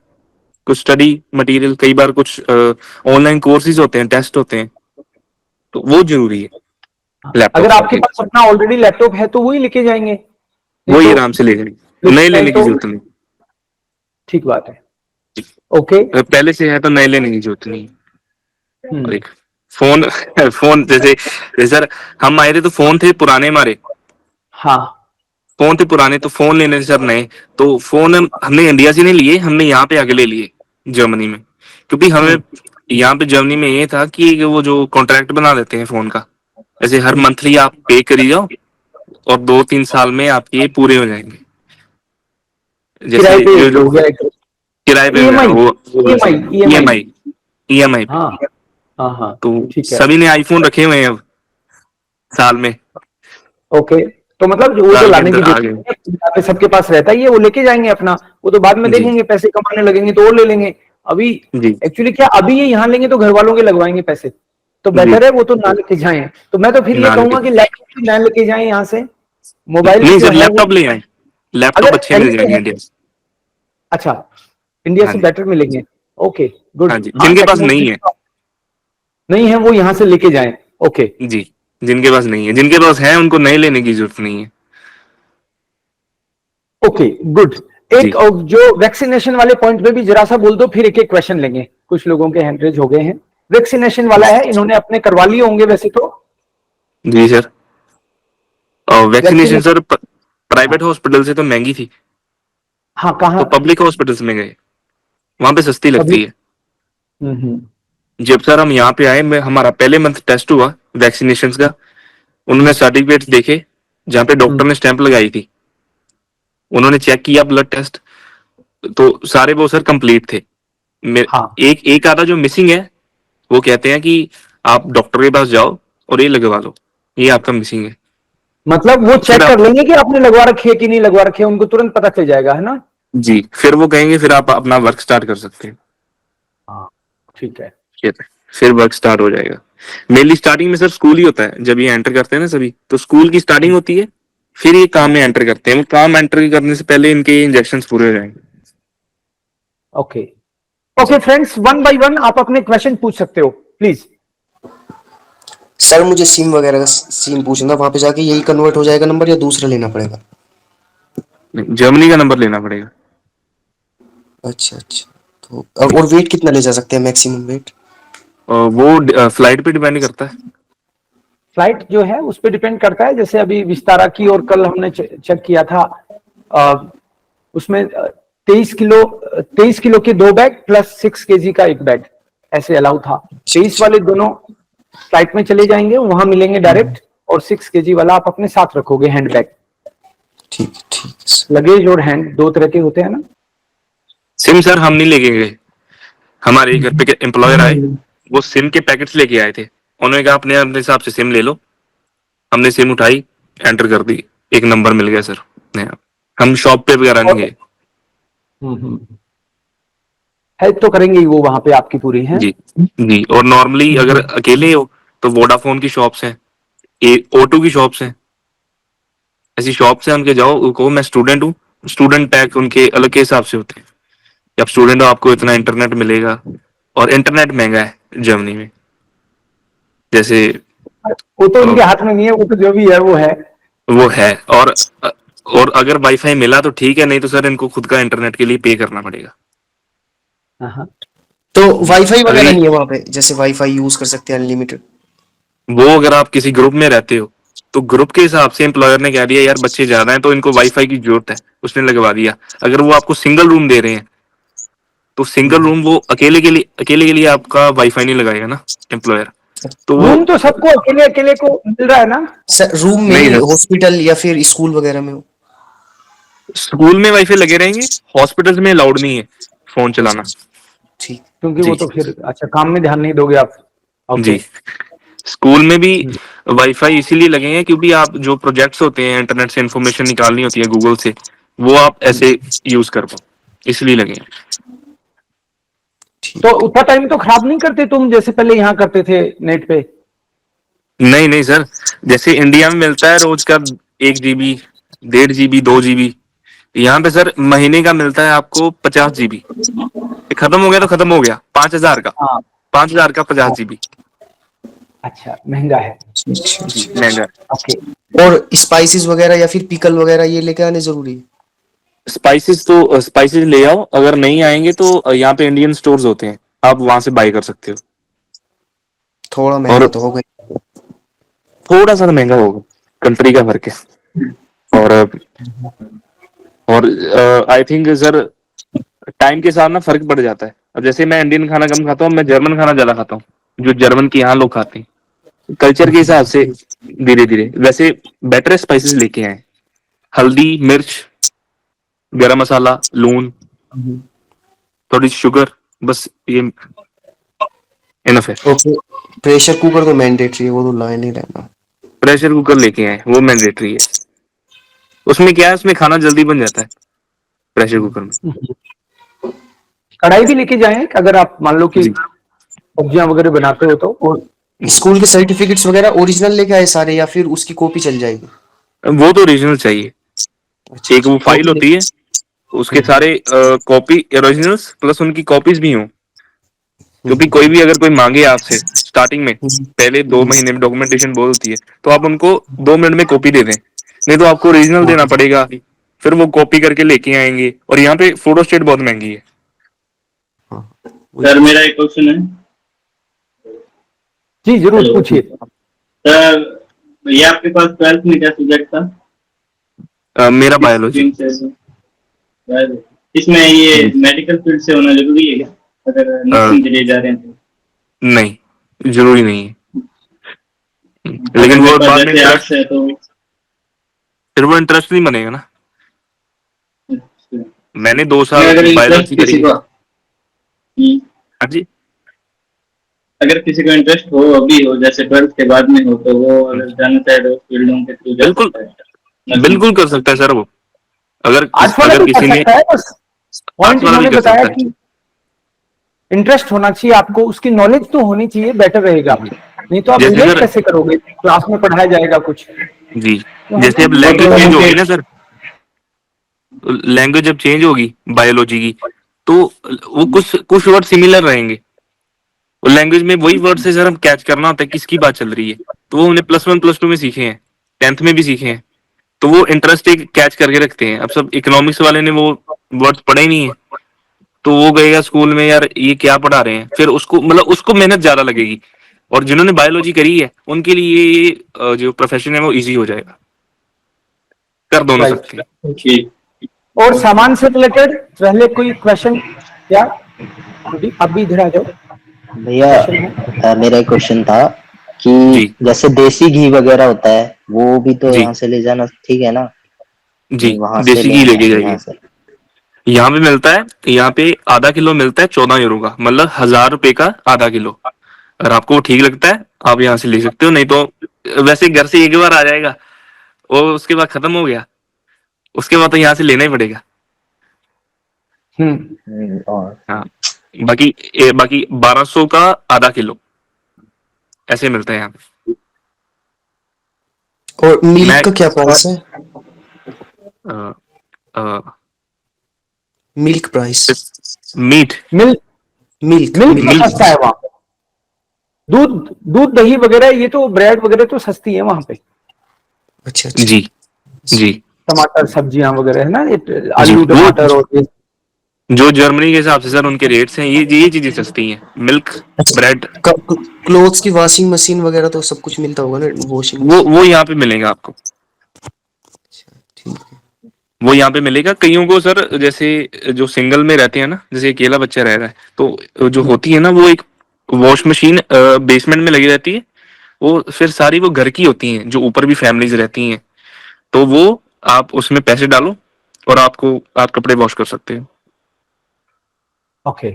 Speaker 2: कुछ स्टडी मटेरियल, कई बार कुछ ऑनलाइन कोर्सेज होते हैं, टेस्ट होते हैं, तो वो जरूरी है लैपटॉप
Speaker 1: अगर
Speaker 2: सर
Speaker 1: आपके
Speaker 2: के लिए।
Speaker 1: पास अपना ऑलरेडी लैपटॉप है तो वही लेके जाएंगे, नहीं
Speaker 2: वही
Speaker 1: तो
Speaker 2: आराम से ले जाएंगे, नए
Speaker 1: लेके जाए
Speaker 2: लेने की
Speaker 1: तो
Speaker 2: जरूरत नहीं।
Speaker 1: ठीक बात है। ओके।
Speaker 2: अगर पहले से है तो नए लेने की जरूरत नहीं। और
Speaker 1: हम्म।
Speaker 2: एक फोन फोन जैसे सर हम आए थे तो फोन थे पुराने हमारे,
Speaker 1: हाँ।
Speaker 2: फोन थे पुराने, तो फोन लेने से सर नए। तो फोन हमने इंडिया से नहीं लिए, हमने यहाँ पे आके ले लिए जर्मनी में। क्योंकि हमें
Speaker 1: हम्म,
Speaker 2: यहाँ पे जर्मनी में ये था कि वो जो कॉन्ट्रैक्ट बना देते हैं फोन का, ऐसे हर
Speaker 1: हम्म,
Speaker 2: मंथली आप पे करी जाओ, और 2-3 साल में आपके ये पूरे हो जाएंगे।
Speaker 1: किराए
Speaker 2: जैसे
Speaker 1: पे
Speaker 2: जो जो
Speaker 1: हो गया एक
Speaker 2: किराए पे
Speaker 1: ईएमआई,
Speaker 2: वो
Speaker 1: ईएमआई, ईएमआई।
Speaker 2: ईएमआई, ईएमआई पे।
Speaker 1: हाँ हाँ हाँ।
Speaker 2: तो
Speaker 1: ठीक है।
Speaker 2: सभी ने आईफोन रखे हुए हैं अब, साल में,
Speaker 1: ओके, तो मतलब वो तो
Speaker 2: साल के
Speaker 1: लाने
Speaker 2: अंदर
Speaker 1: की
Speaker 2: आ
Speaker 1: जरूरत
Speaker 2: गए।
Speaker 1: नहीं है, यहाँ पे सबके पास रहता ही है, वो लेके जाएंगे अपना। वो तो बाद में
Speaker 2: जी
Speaker 1: देखेंगे, पैसे कमाने लगेंगे तो और ले लेंगे। अभी
Speaker 2: जी
Speaker 1: एक्चुअली क्या, अभी ये यहाँ लेंगे तो घर वालों के लगवाएंगे पैसे, तो
Speaker 2: जी।
Speaker 1: बेटर है वो तो ना लेके जाएं। तो मैं तो फिर ये
Speaker 2: ना लेके
Speaker 1: कहूंगा कि लैपटॉप भी ना लेके जाएं यहाँ से, मोबाइल
Speaker 2: नहीं
Speaker 1: जो
Speaker 2: सर,
Speaker 1: है वो,
Speaker 2: लैपटॉप ले आए, लैपटॉप
Speaker 1: अगर
Speaker 2: अच्छे मिल
Speaker 1: पहले
Speaker 2: जाएंगे
Speaker 1: से,
Speaker 2: इंडिया से।
Speaker 1: अच्छा, इंडिया
Speaker 2: हाँ
Speaker 1: से
Speaker 2: जी,
Speaker 1: बेटर मिलेंगे। ओके,
Speaker 2: हाँ
Speaker 1: गुड।
Speaker 2: जी,
Speaker 1: हाँ,
Speaker 2: जिनके पास
Speaker 1: टेक्नोलॉजी
Speaker 2: नहीं है।
Speaker 1: नहीं है वो यहाँ से लेके जाएं। ओके
Speaker 2: जी, जिनके पास नहीं है, जिनके पास है उनको नए लेने की जरूरत नहीं है।
Speaker 1: Okay, good.
Speaker 2: जी
Speaker 1: एक जो वैक्सीनेशन वाले पॉइंट पे भी जरा सा बोल दो, फिर एक एक क्वेश्चन लेंगे, कुछ लोगों के हैंड रेज हो गए हैं। वैक्सीनेशन वाला है, इन्होंने अपने करवा लिए होंगे वैसे तो।
Speaker 2: जी सर। और वैक्सीनेशन
Speaker 1: वैक्सीनेशन,
Speaker 2: सर
Speaker 1: हाँ
Speaker 2: प्राइवेट हॉस्पिटल से तो महंगी थी,
Speaker 1: हाँ, कहाँ?
Speaker 2: तो पब्लिक हॉस्पिटल्स में गए, वहां पे सस्ती लगती
Speaker 1: पब्लिक।
Speaker 2: है।
Speaker 1: हम्म।
Speaker 2: जब सर हम यहाँ पे आए, मैं हमारा पहले मंथ टेस्ट हुआ वैक्सीनेशन का, उन्होंने सर्टिफिकेट देखे जहाँ पे डॉक्टर
Speaker 1: हम्म,
Speaker 2: ने स्टैंप लगाई थी, उन्होंने चेक किया ब्लड टेस्ट, तो सारे वो सर कंप्लीट थे।
Speaker 1: हाँ,
Speaker 2: एक एक आधा जो मिसिंग है, वो कहते हैं कि आप डॉक्टर के पास जाओ और ये लगवा लो, ये आपका मिसिंग है।
Speaker 1: मतलब वो
Speaker 2: फिर
Speaker 1: चेक
Speaker 2: आप,
Speaker 1: कर लेंगे कि आपने लगवा रखी है कि नहीं लगवा रखी है, उनको तुरंत पता चल जाएगा, है ना?
Speaker 2: जी, फिर वो कहेंगे फिर आप अपना वर्क स्टार्ट कर सकते हैं।
Speaker 1: हाँ, ठीक है।
Speaker 2: फिर फिर वर्क स्टार्ट हो जाएगा। मेनली स्टार्टिंग में सर स्कूल ही होता है, जब ये एंटर करते हैं ना सभी, तो स्कूल की स्टार्टिंग होती है, फिर ये काम में एंटर करते हैं। वो काम एंटर करने से पहले इनके इंजेक्शन पूरे हो जाएंगे।
Speaker 1: ओके। ओके
Speaker 2: जी
Speaker 1: फ्रेंड्स, वन बाय वन आप अपने क्वेश्चन पूछ सकते हो, प्लीज।
Speaker 3: सर मुझे सिम वगैरह का सिम पूछना था, वहां पे जाके यही कन्वर्ट हो जाएगा नंबर या दूसरा लेना पड़ेगा?
Speaker 2: जर्मनी का नंबर लेना पड़ेगा।
Speaker 3: अच्छा अच्छा। तो और वेट कितना ले जा सकते हैं, मैक्सिमम वेट?
Speaker 2: वो फ्लाइट पे डिपेंड करता है।
Speaker 1: फ्लाइट जो है उस पर डिपेंड करता है, जैसे अभी विस्तारा की और कल हमने चेक किया था, उसमें 23 किलो, 23 किलो के 2 बैग प्लस 6 केजी का एक बैग, ऐसे अलाउ था।
Speaker 3: अच्छा
Speaker 1: 23
Speaker 3: अच्छा।
Speaker 1: वाले दोनों फ्लाइट में चले जाएंगे, वहां मिलेंगे डायरेक्ट, और 6 केजी वाला आप अपने साथ रखोगे, हैंड बैग।
Speaker 3: ठीक है सर।
Speaker 1: लगेज और हैंड दो तरह के होते हैं ना।
Speaker 2: सिम सर हम नहीं लेके गए, हमारे घर पे एम्प्लॉयर आए, वो सिम के पैकेट्स लेके आए थे, उन्होंने कहा अपने अपने हिसाब से सिम ले लो। हमने सिम उठाई, एंटर कर दी, एक नंबर मिल गया सर नया। हम शॉप पे वगैरह नहीं
Speaker 1: और
Speaker 2: गए।
Speaker 1: हेल्प तो करेंगे ही वो, वहां पे आपकी पूरी है।
Speaker 2: जी जी। और नॉर्मली अगर अकेले हो तो वोडाफोन की शॉप्स हैं, O2 की शॉप्स हैं, ऐसी शॉप से उनके जाओ, उनको मैं स्टूडेंट हूँ, स्टूडेंट पैक उनके अलग के हिसाब से होते हैं कि आप स्टूडेंट हो आपको इतना इंटरनेट मिलेगा। और इंटरनेट महंगा है जर्मनी में, जैसे
Speaker 1: वो तो
Speaker 2: अ,
Speaker 1: उनके हाथ में नहीं है, वो तो जो भी है वो है।
Speaker 2: वो है। और अगर वाईफाई मिला तो ठीक है, नहीं तो सर इनको खुद का इंटरनेट के लिए पे करना पड़ेगा।
Speaker 1: हाँ हाँ।
Speaker 3: तो वाईफाई
Speaker 2: अगर
Speaker 3: वगैरह
Speaker 2: ये
Speaker 3: नहीं है वहां पे, जैसे वाईफाई यूज कर सकते हैं अनलिमिटेड?
Speaker 2: वो अगर आप किसी ग्रुप में रहते हो, तो ग्रुप के हिसाब से एम्प्लॉयर ने कह दिया यार बच्चे ज्यादा हैं तो इनको वाईफाई की जरूरत है, उसने लगवा दिया। अगर वो आपको सिंगल रूम दे रहे हैं, तो सिंगल रूम वो अकेले के लिए आपका वाईफाई नहीं लगाएगा ना एम्प्लॉयर, तो वो।
Speaker 1: रूम तो सबको अकेले अकेले को मिल रहा है ना।
Speaker 3: सर रूम में
Speaker 2: नहीं
Speaker 3: नहीं,
Speaker 2: सर,
Speaker 3: हॉस्पिटल या फिर स्कूल वगैरह में हो?
Speaker 2: स्कूल में वाईफाई लगे रहेंगे, हॉस्पिटल्स में अलाउड नहीं है फोन
Speaker 3: अच्छा
Speaker 2: चलाना।
Speaker 3: अच्छा, ठीक।
Speaker 1: क्योंकि वो
Speaker 2: जी
Speaker 1: तो फिर अच्छा, काम में ध्यान नहीं दोगे आप। ओके।
Speaker 2: जी। स्कूल में भी वाईफाई इसीलिए लगे हैं क्योंकि आप जो प्रोजेक्ट्स होते हैं, इंटरनेट से इंफॉर्मेशन निकालनी होती है गूगल से, वो आप ऐसे यूज कर पाओ, इसलिए लगे हैं।
Speaker 1: तो
Speaker 3: ठीक।
Speaker 1: उतना टाइम तो खराब नहीं करते तुम, जैसे पहले यहाँ करते थे नेट पे?
Speaker 2: नहीं नहीं सर, जैसे इंडिया में मिलता है रोज का 1 GB, 1.5 GB, 2 GB, यहाँ पे सर महीने का मिलता है आपको 50 GB। खत्म हो गया तो खत्म हो गया, 5,000 का,
Speaker 1: हाँ
Speaker 2: 5,000 का पचास
Speaker 1: हाँ।
Speaker 2: जीबी
Speaker 1: अच्छा, महंगा है।
Speaker 3: अच्छा
Speaker 2: जी
Speaker 3: अच्छा
Speaker 2: महंगा है।
Speaker 3: अच्छा।
Speaker 1: ओके।
Speaker 3: और स्पाइसेस वगैरह या फिर पिकल वगैरह ये लेके आने जरूरी है?
Speaker 2: स्पाइसेस तो स्पाइसेस ले आओ, अगर नहीं आएंगे तो यहाँ पे इंडियन स्टोर्स होते हैं, आप वहां से बाय कर सकते हो।
Speaker 3: थोड़ा महंगा
Speaker 2: और
Speaker 3: तो होगा ही।
Speaker 2: थोड़ा सा महंगा होगा, कंट्री का फर्क है। और आई थिंक सर टाइम के साथ ना फर्क पड़ जाता है। अब जैसे मैं इंडियन खाना कम खाता हूँ, मैं जर्मन खाना ज्यादा खाता हूँ, जो जर्मन के यहाँ लोग खाते हैं, कल्चर के हिसाब से। धीरे धीरे वैसे बेटर स्पाइसेस लेके आए, हल्दी, मिर्च, गरम मसाला, लून, थोड़ी शुगर, बस ये इनफ है।
Speaker 3: ओके, प्रेशर कुकर तो मैंडेटरी है, वो तो लाए नहीं रहना।
Speaker 2: प्रेशर कुकर लेके आए, वो मैंडेटरी है। उसमें क्या है, उसमें खाना जल्दी बन जाता है प्रेशर कुकर में।
Speaker 1: कढ़ाई भी लेके जाएं अगर आप मान लो कि
Speaker 2: जी।
Speaker 1: सब्जियां वगैरह बनाते हो तो।
Speaker 3: और स्कूल के सर्टिफिकेट्स वगैरह ओरिजिनल लेके आए सारे, या फिर उसकी कॉपी चल जाएगी?
Speaker 2: वो तो ओरिजिनल चाहिए।
Speaker 3: अच्छा
Speaker 2: एक
Speaker 3: अच्छा,
Speaker 2: वो फाइल
Speaker 3: कॉपी
Speaker 2: होती है, उसके सारे कॉपी ओरिजिनल्स प्लस उनकी कॉपीज भी हों। क्योंकि कोई भी अगर कोई मांगे आपसे स्टार्टिंग में, पहले 2 महीने में डॉक्यूमेंटेशन बहुत होती है, तो आप उनको 2 मिनट में कॉपी दे दें। नहीं तो आपको ओरिजिनल देना पड़ेगा, फिर वो कॉपी करके लेके आएंगे। और यहाँ पे फोटो स्टेट बहुत महंगी है।
Speaker 4: सर मेरा एक क्वेश्चन है।
Speaker 1: जी जरूर
Speaker 4: हेलो
Speaker 1: पूछिए।
Speaker 4: सर, ये आपके पास 12th में क्या सब्जेक्ट था?
Speaker 2: मेरा
Speaker 4: किस
Speaker 2: बायोलॉजी।
Speaker 4: स्ट्रीम से? Biology। इसमें ये मेडिकल फील्ड से होना जरूरी है क्या, अगर नर्सिंग के लिए जा रहे हैं तो?
Speaker 2: नहीं, जरूरी नहीं है।
Speaker 4: अगर
Speaker 2: लेकिन
Speaker 4: मेरे
Speaker 2: वो
Speaker 4: पास
Speaker 2: बाद में
Speaker 4: जैसे आर्ट्स
Speaker 2: इंटरेस्ट,
Speaker 4: है तो?
Speaker 2: फिर वो इंटरेस्ट नहीं बनेगा ना।
Speaker 4: अच्छा।
Speaker 2: मैंने 2 साल
Speaker 4: मैं अगर इंटरेस्ट
Speaker 2: बायोलॉजी करी
Speaker 4: किसी
Speaker 2: है।
Speaker 4: को
Speaker 2: हाँ जी।
Speaker 4: अगर किसी को इंटरेस्ट हो, अभी हो, जैसे 12th के बाद में हो, तो वो अगर जाना चाहे तो फील्डों के थ्रू जा
Speaker 2: बिल्कुल,
Speaker 4: सकता है नर्सिंग।
Speaker 2: बिल्कुल कर सकता है सर वो।
Speaker 1: आर्ट्स वाला
Speaker 2: अगर
Speaker 1: भी कर
Speaker 2: किसी ने,
Speaker 1: सकता है, बस
Speaker 2: आर्ट्स
Speaker 1: पॉइंट
Speaker 2: वाला भी
Speaker 1: इन्होंने
Speaker 2: कर
Speaker 1: बताया
Speaker 2: सकता है।
Speaker 1: कि इंटरेस्ट होना चाहिए आपको, उसकी नॉलेज तो होनी चाहिए, बेटर रहेगा। नहीं तो आप
Speaker 2: जैसे
Speaker 1: रिलेट
Speaker 2: सर,
Speaker 1: कैसे करोगे, क्लास में पढ़ाया जाएगा कुछ
Speaker 2: जी,
Speaker 1: तो
Speaker 2: जैसे अब
Speaker 1: हमें
Speaker 4: वो तो
Speaker 2: लैंग्वेज चेंज
Speaker 4: मुझे।
Speaker 2: होगी ना सर, लैंग्वेज जब चेंज होगी बायोलॉजी की, तो वो कुछ कुछ वर्ड सिमिलर रहेंगे। और लैंग्वेज में वही वर्ड से सर हम कैच करना होता है किसकी बात चल रही है। तो वो हमने +1 +2 में सीखे हैं, 10th में भी सीखे हैं। तो वो इंटरेस्ट एक कैच करके रखते हैं। अब सब इकोनॉमिक्स वाले ने वो वर्ड्स पढ़े ही नहीं है, तो वो गएगा स्कूल में, यार ये क्या पढ़ा रहे हैं, फिर उसको मतलब उसको मेहनत ज्यादा लगेगी। और जिन्होंने बायोलॉजी करी है उनके लिए ये जो प्रोफेशन है वो इजी हो जाएगा। कर दोनों
Speaker 1: राइट।
Speaker 2: सकते हैं।
Speaker 4: ठीक।
Speaker 1: और सामान से रिलेटेड पहले कोई क्वेश्चन क्या, आप भी इधर आ जाओ,
Speaker 5: भैया
Speaker 1: क्वेश्चन है।
Speaker 5: मेरा एक क्वेश्चन था कि
Speaker 2: जी
Speaker 5: जैसे देसी घी वगैरह होता है वो भी तो
Speaker 2: जी
Speaker 5: यहाँ से ले जाना ठीक है ना?
Speaker 2: जी,
Speaker 5: वहां से
Speaker 2: देसी घी
Speaker 5: लेना
Speaker 2: लेके
Speaker 5: है यहाँ
Speaker 2: जाइए।
Speaker 5: से।
Speaker 2: यहाँ पे मिलता है, यहाँ पे आधा किलो मिलता है 14 € का, मतलब 1000 रुपए का आधा किलो। अगर आपको वो ठीक लगता है आप यहाँ से ले सकते हो। नहीं तो वैसे घर से एक बार आ जाएगा, वो उसके बाद खत्म हो गया, उसके बाद तो यहाँ से लेना ही पड़ेगा।
Speaker 5: और
Speaker 2: हाँ, बाकी 1200 का आधा किलो ऐसे मिलता है यहाँ पे।
Speaker 3: और मिल्क
Speaker 2: मैं
Speaker 3: का क्या प्राइस है?
Speaker 2: Uh, uh,
Speaker 3: milk price.
Speaker 2: Meat
Speaker 1: milk,
Speaker 3: milk
Speaker 1: milk तो
Speaker 2: मिल्क,
Speaker 1: सस्ता है वहाँ। दूध दूध दही वगैरह, ये तो ब्रेड वगैरह तो सस्ती है वहां पे।
Speaker 3: अच्छा अच्छा।
Speaker 2: जी जी
Speaker 1: टमाटर सब्जियां वगैरह है ना, ये
Speaker 2: जी।
Speaker 1: आलू
Speaker 2: वो
Speaker 1: टमाटर और ये।
Speaker 2: जो जर्मनी के हिसाब से सर उनके रेट्स हैं, ये चीजें सस्ती हैं, मिल्क, ब्रेड।
Speaker 3: क्लोथ्स की वॉशिंग मशीन वगैरह तो सब कुछ मिलता होगा ना, वॉशिंग
Speaker 2: वो
Speaker 3: मशीन?
Speaker 2: वो यहाँ पे मिलेगा आपको।
Speaker 3: ठीक है।
Speaker 2: वो यहाँ पे मिलेगा कईयों को सर, जैसे जो सिंगल में रहते हैं ना, जैसे अकेला बच्चा रह रहा है, तो जो होती है ना वो एक वॉश मशीन बेसमेंट में लगी रहती है। वो फिर सारी वो घर की होती हैं, जो ऊपर भी फैमिलीज रहती हैं। तो वो आप उसमें पैसे डालो और आप कपड़े वॉश कर सकते हो।
Speaker 1: ओके।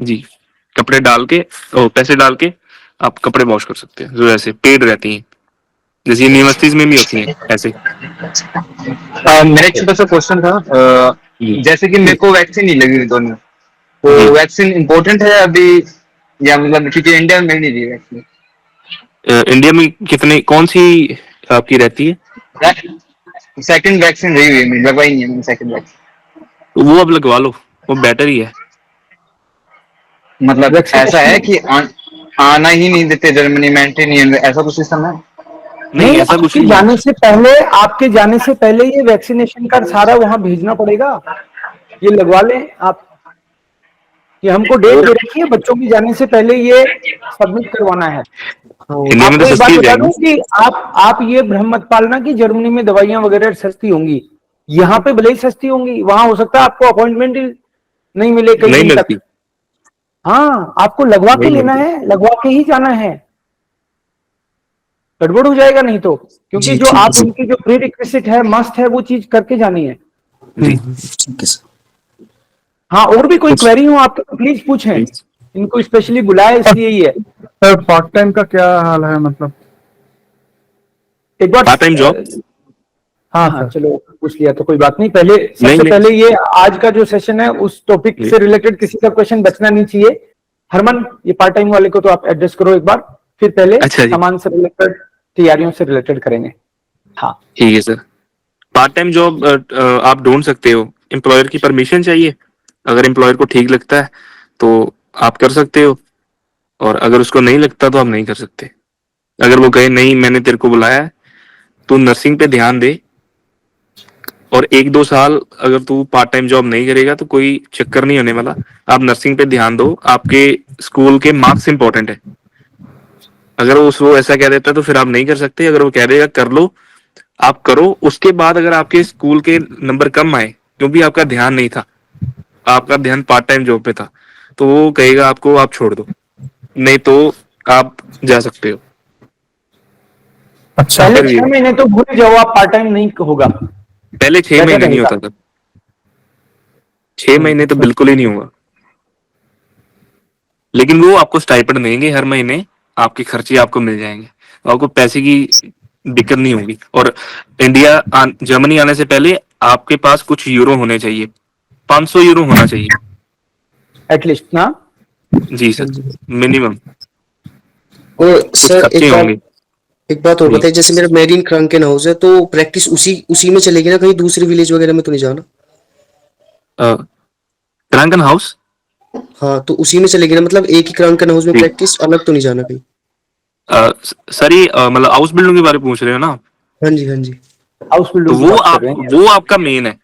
Speaker 2: जी, कपड़े डाल के, पैसे डाल के आप कपड़े वॉश कर सकते हैं, जो ऐसे पेड रहती हैं, जैसे यूनिवर्सिटीज में भी होती हैं ऐसे।
Speaker 6: मेरा एक छोटा सा क्वेश्चन था।
Speaker 2: जी
Speaker 6: जैसे कि मेरे को वैक्सीन नहीं लगी दोनों,
Speaker 2: जी।
Speaker 6: तो वैक्सीन इम्पोर्टेंट है अभी, या मतलब क्योंकि इंडिया में मिल नहीं रही वैक्सीन?
Speaker 2: इंडिया में कितने, कौन सी आपकी रहती है?
Speaker 6: सेकंड वैक्सीन रही हुई है, मेरी लगवाई नहीं है मैंने सेकंड वैक्सीन।
Speaker 2: तो वो अब लगवा लो, वो बेटर ही है।
Speaker 6: मतलब ऐसा
Speaker 1: वैक्सीनेशन
Speaker 6: है कि आना ही नहीं देते जर्मनी में, एंट्री नहीं है, ऐसा कुछ सिस्टम है?
Speaker 2: नहीं,
Speaker 1: नहीं,
Speaker 2: ऐसा कुछ
Speaker 1: आपके
Speaker 2: नहीं है।
Speaker 1: जाने से पहले, आपके जाने से पहले ये वैक्सीनेशन का सारा वहां भेजना पड़ेगा। ये लगवा लें आप, कि हमको डेट दे रखी है, बच्चों की जाने से पहले ये सबमिट करवाना है।
Speaker 2: इंडिया में तो
Speaker 1: आपको एक बात
Speaker 2: सस्ती हो
Speaker 1: बता
Speaker 2: जाएगी।
Speaker 1: दूं कि आप ये भ्रम मत पालना कि जर्मनी में दवाइयां वगैरह सस्ती होंगी। यहाँ पे भले ही सस्ती होंगी, वहां हो सकता है आपको अपॉइंटमेंट नहीं मिले कई
Speaker 2: नहीं
Speaker 1: दिन तक।
Speaker 2: मिलती,
Speaker 1: हाँ, आपको लगवा के
Speaker 2: नहीं
Speaker 1: लेना
Speaker 2: मिलती।
Speaker 1: है, लगवा के ही जाना है, गड़बड़ हो जाएगा नहीं तो। क्योंकि
Speaker 3: जी
Speaker 1: जो
Speaker 3: ठीक है
Speaker 1: आप
Speaker 3: सर।
Speaker 1: उनकी जो प्री रिक्विजिट है, मस्ट है, वो चीज करके जानी है।
Speaker 2: जी
Speaker 3: ठीक है सर।
Speaker 1: हाँ, और भी कोई
Speaker 2: कुछ-
Speaker 1: क्वेरी हो आप तो प्लीज पूछें, इनको स्पेशली बुलाया इसलिए ही है।
Speaker 7: सर पार्ट टाइम का क्या हाल है मतलब?
Speaker 1: एक बार
Speaker 2: पार्ट टाइम जॉब
Speaker 7: हाँ
Speaker 1: हाँ
Speaker 7: सर।
Speaker 1: चलो पूछ लिया तो कोई बात नहीं। पहले सबसे
Speaker 2: नहीं।
Speaker 1: पहले ये आज का जो सेशन है उस टॉपिक
Speaker 2: जी।
Speaker 1: से रिलेटेड किसी का क्वेश्चन बचना नहीं चाहिए। हरमन, ये पार्ट टाइम वाले को तो आप एड्रेस करो एक बार, फिर पहले
Speaker 2: अच्छा जी।
Speaker 1: सामान से रिलेटेड, तैयारियों से रिलेटेड करेंगे। हाँ
Speaker 2: ठीक है सर। पार्ट टाइम जॉब आप ढूंढ सकते हो, एम्प्लॉयर की परमिशन चाहिए। अगर एम्प्लॉयर को ठीक लगता है तो आप कर सकते हो, और अगर उसको नहीं लगता तो आप नहीं कर सकते। अगर वो कहे नहीं मैंने तेरे को बुलाया है, तू नर्सिंग पे ध्यान दे, और 1-2 साल अगर तू पार्ट टाइम जॉब नहीं करेगा तो कोई चक्कर नहीं होने वाला। आप नर्सिंग पे ध्यान दो, आपके स्कूल के मार्क्स इंपॉर्टेंट है। अगर वो ऐसा कह देता है तो फिर आप नहीं कर सकते। अगर वो कह देगा कर लो, आप करो। उसके बाद अगर आपके स्कूल के नंबर कम आए, क्योंकि आपका ध्यान नहीं था, आपका ध्यान पार्ट टाइम जॉब पे था, तो वो कहेगा आपको आप छोड़ दो, नहीं तो आप जा सकते हो।
Speaker 7: अच्छा।
Speaker 1: पहले
Speaker 2: फिर भी
Speaker 1: 6 महीने तो भूल जाओ, आप पार्ट टाइम नहीं होगा,
Speaker 2: पहले 6
Speaker 1: बेटर
Speaker 2: महीने नहीं
Speaker 1: रहेगा।
Speaker 2: होता था। 6 महीने तो बिल्कुल ही नहीं होगा। लेकिन वो आपको स्टाइपेंड देंगे हर महीने, आपके खर्चे आपको मिल जाएंगे, आपको पैसे की दिक्कत नहीं होगी। और जर्मनी आने से पहले आपके पास कुछ यूरो होने चाहिए, 500 यूरो होना चाहिए।
Speaker 1: एटलीस्ट ना।
Speaker 2: जी सर, मिनिमम।
Speaker 3: और
Speaker 2: कुछ
Speaker 3: सर
Speaker 2: खर्चे होंगे।
Speaker 3: एक बात और
Speaker 2: जी।
Speaker 3: बताइए, जैसे मेरा मेरिन क्रंकेन हाउस है तो प्रैक्टिस उसी उसी में चलेगी ना, कहीं दूसरी विलेज वगैरह में तो नहीं जाना?
Speaker 2: क्रैंकन हाउस।
Speaker 3: हाँ, तो उसी में चलेगी ना, मतलब एक ही क्रंकेन हाउस में
Speaker 2: जी।
Speaker 3: प्रैक्टिस, अलग तो नहीं जाना कहीं?
Speaker 2: सर ये मतलब हाउस बिल्डिंग के बारे में पूछ रहे हो ना?
Speaker 3: हाँ जी, हाँ जी।
Speaker 1: हाउस
Speaker 2: तो
Speaker 1: बिल्डिंग की
Speaker 2: वो
Speaker 1: बात कर
Speaker 2: आप
Speaker 1: रहे हैं।
Speaker 2: वो आपका मेन है,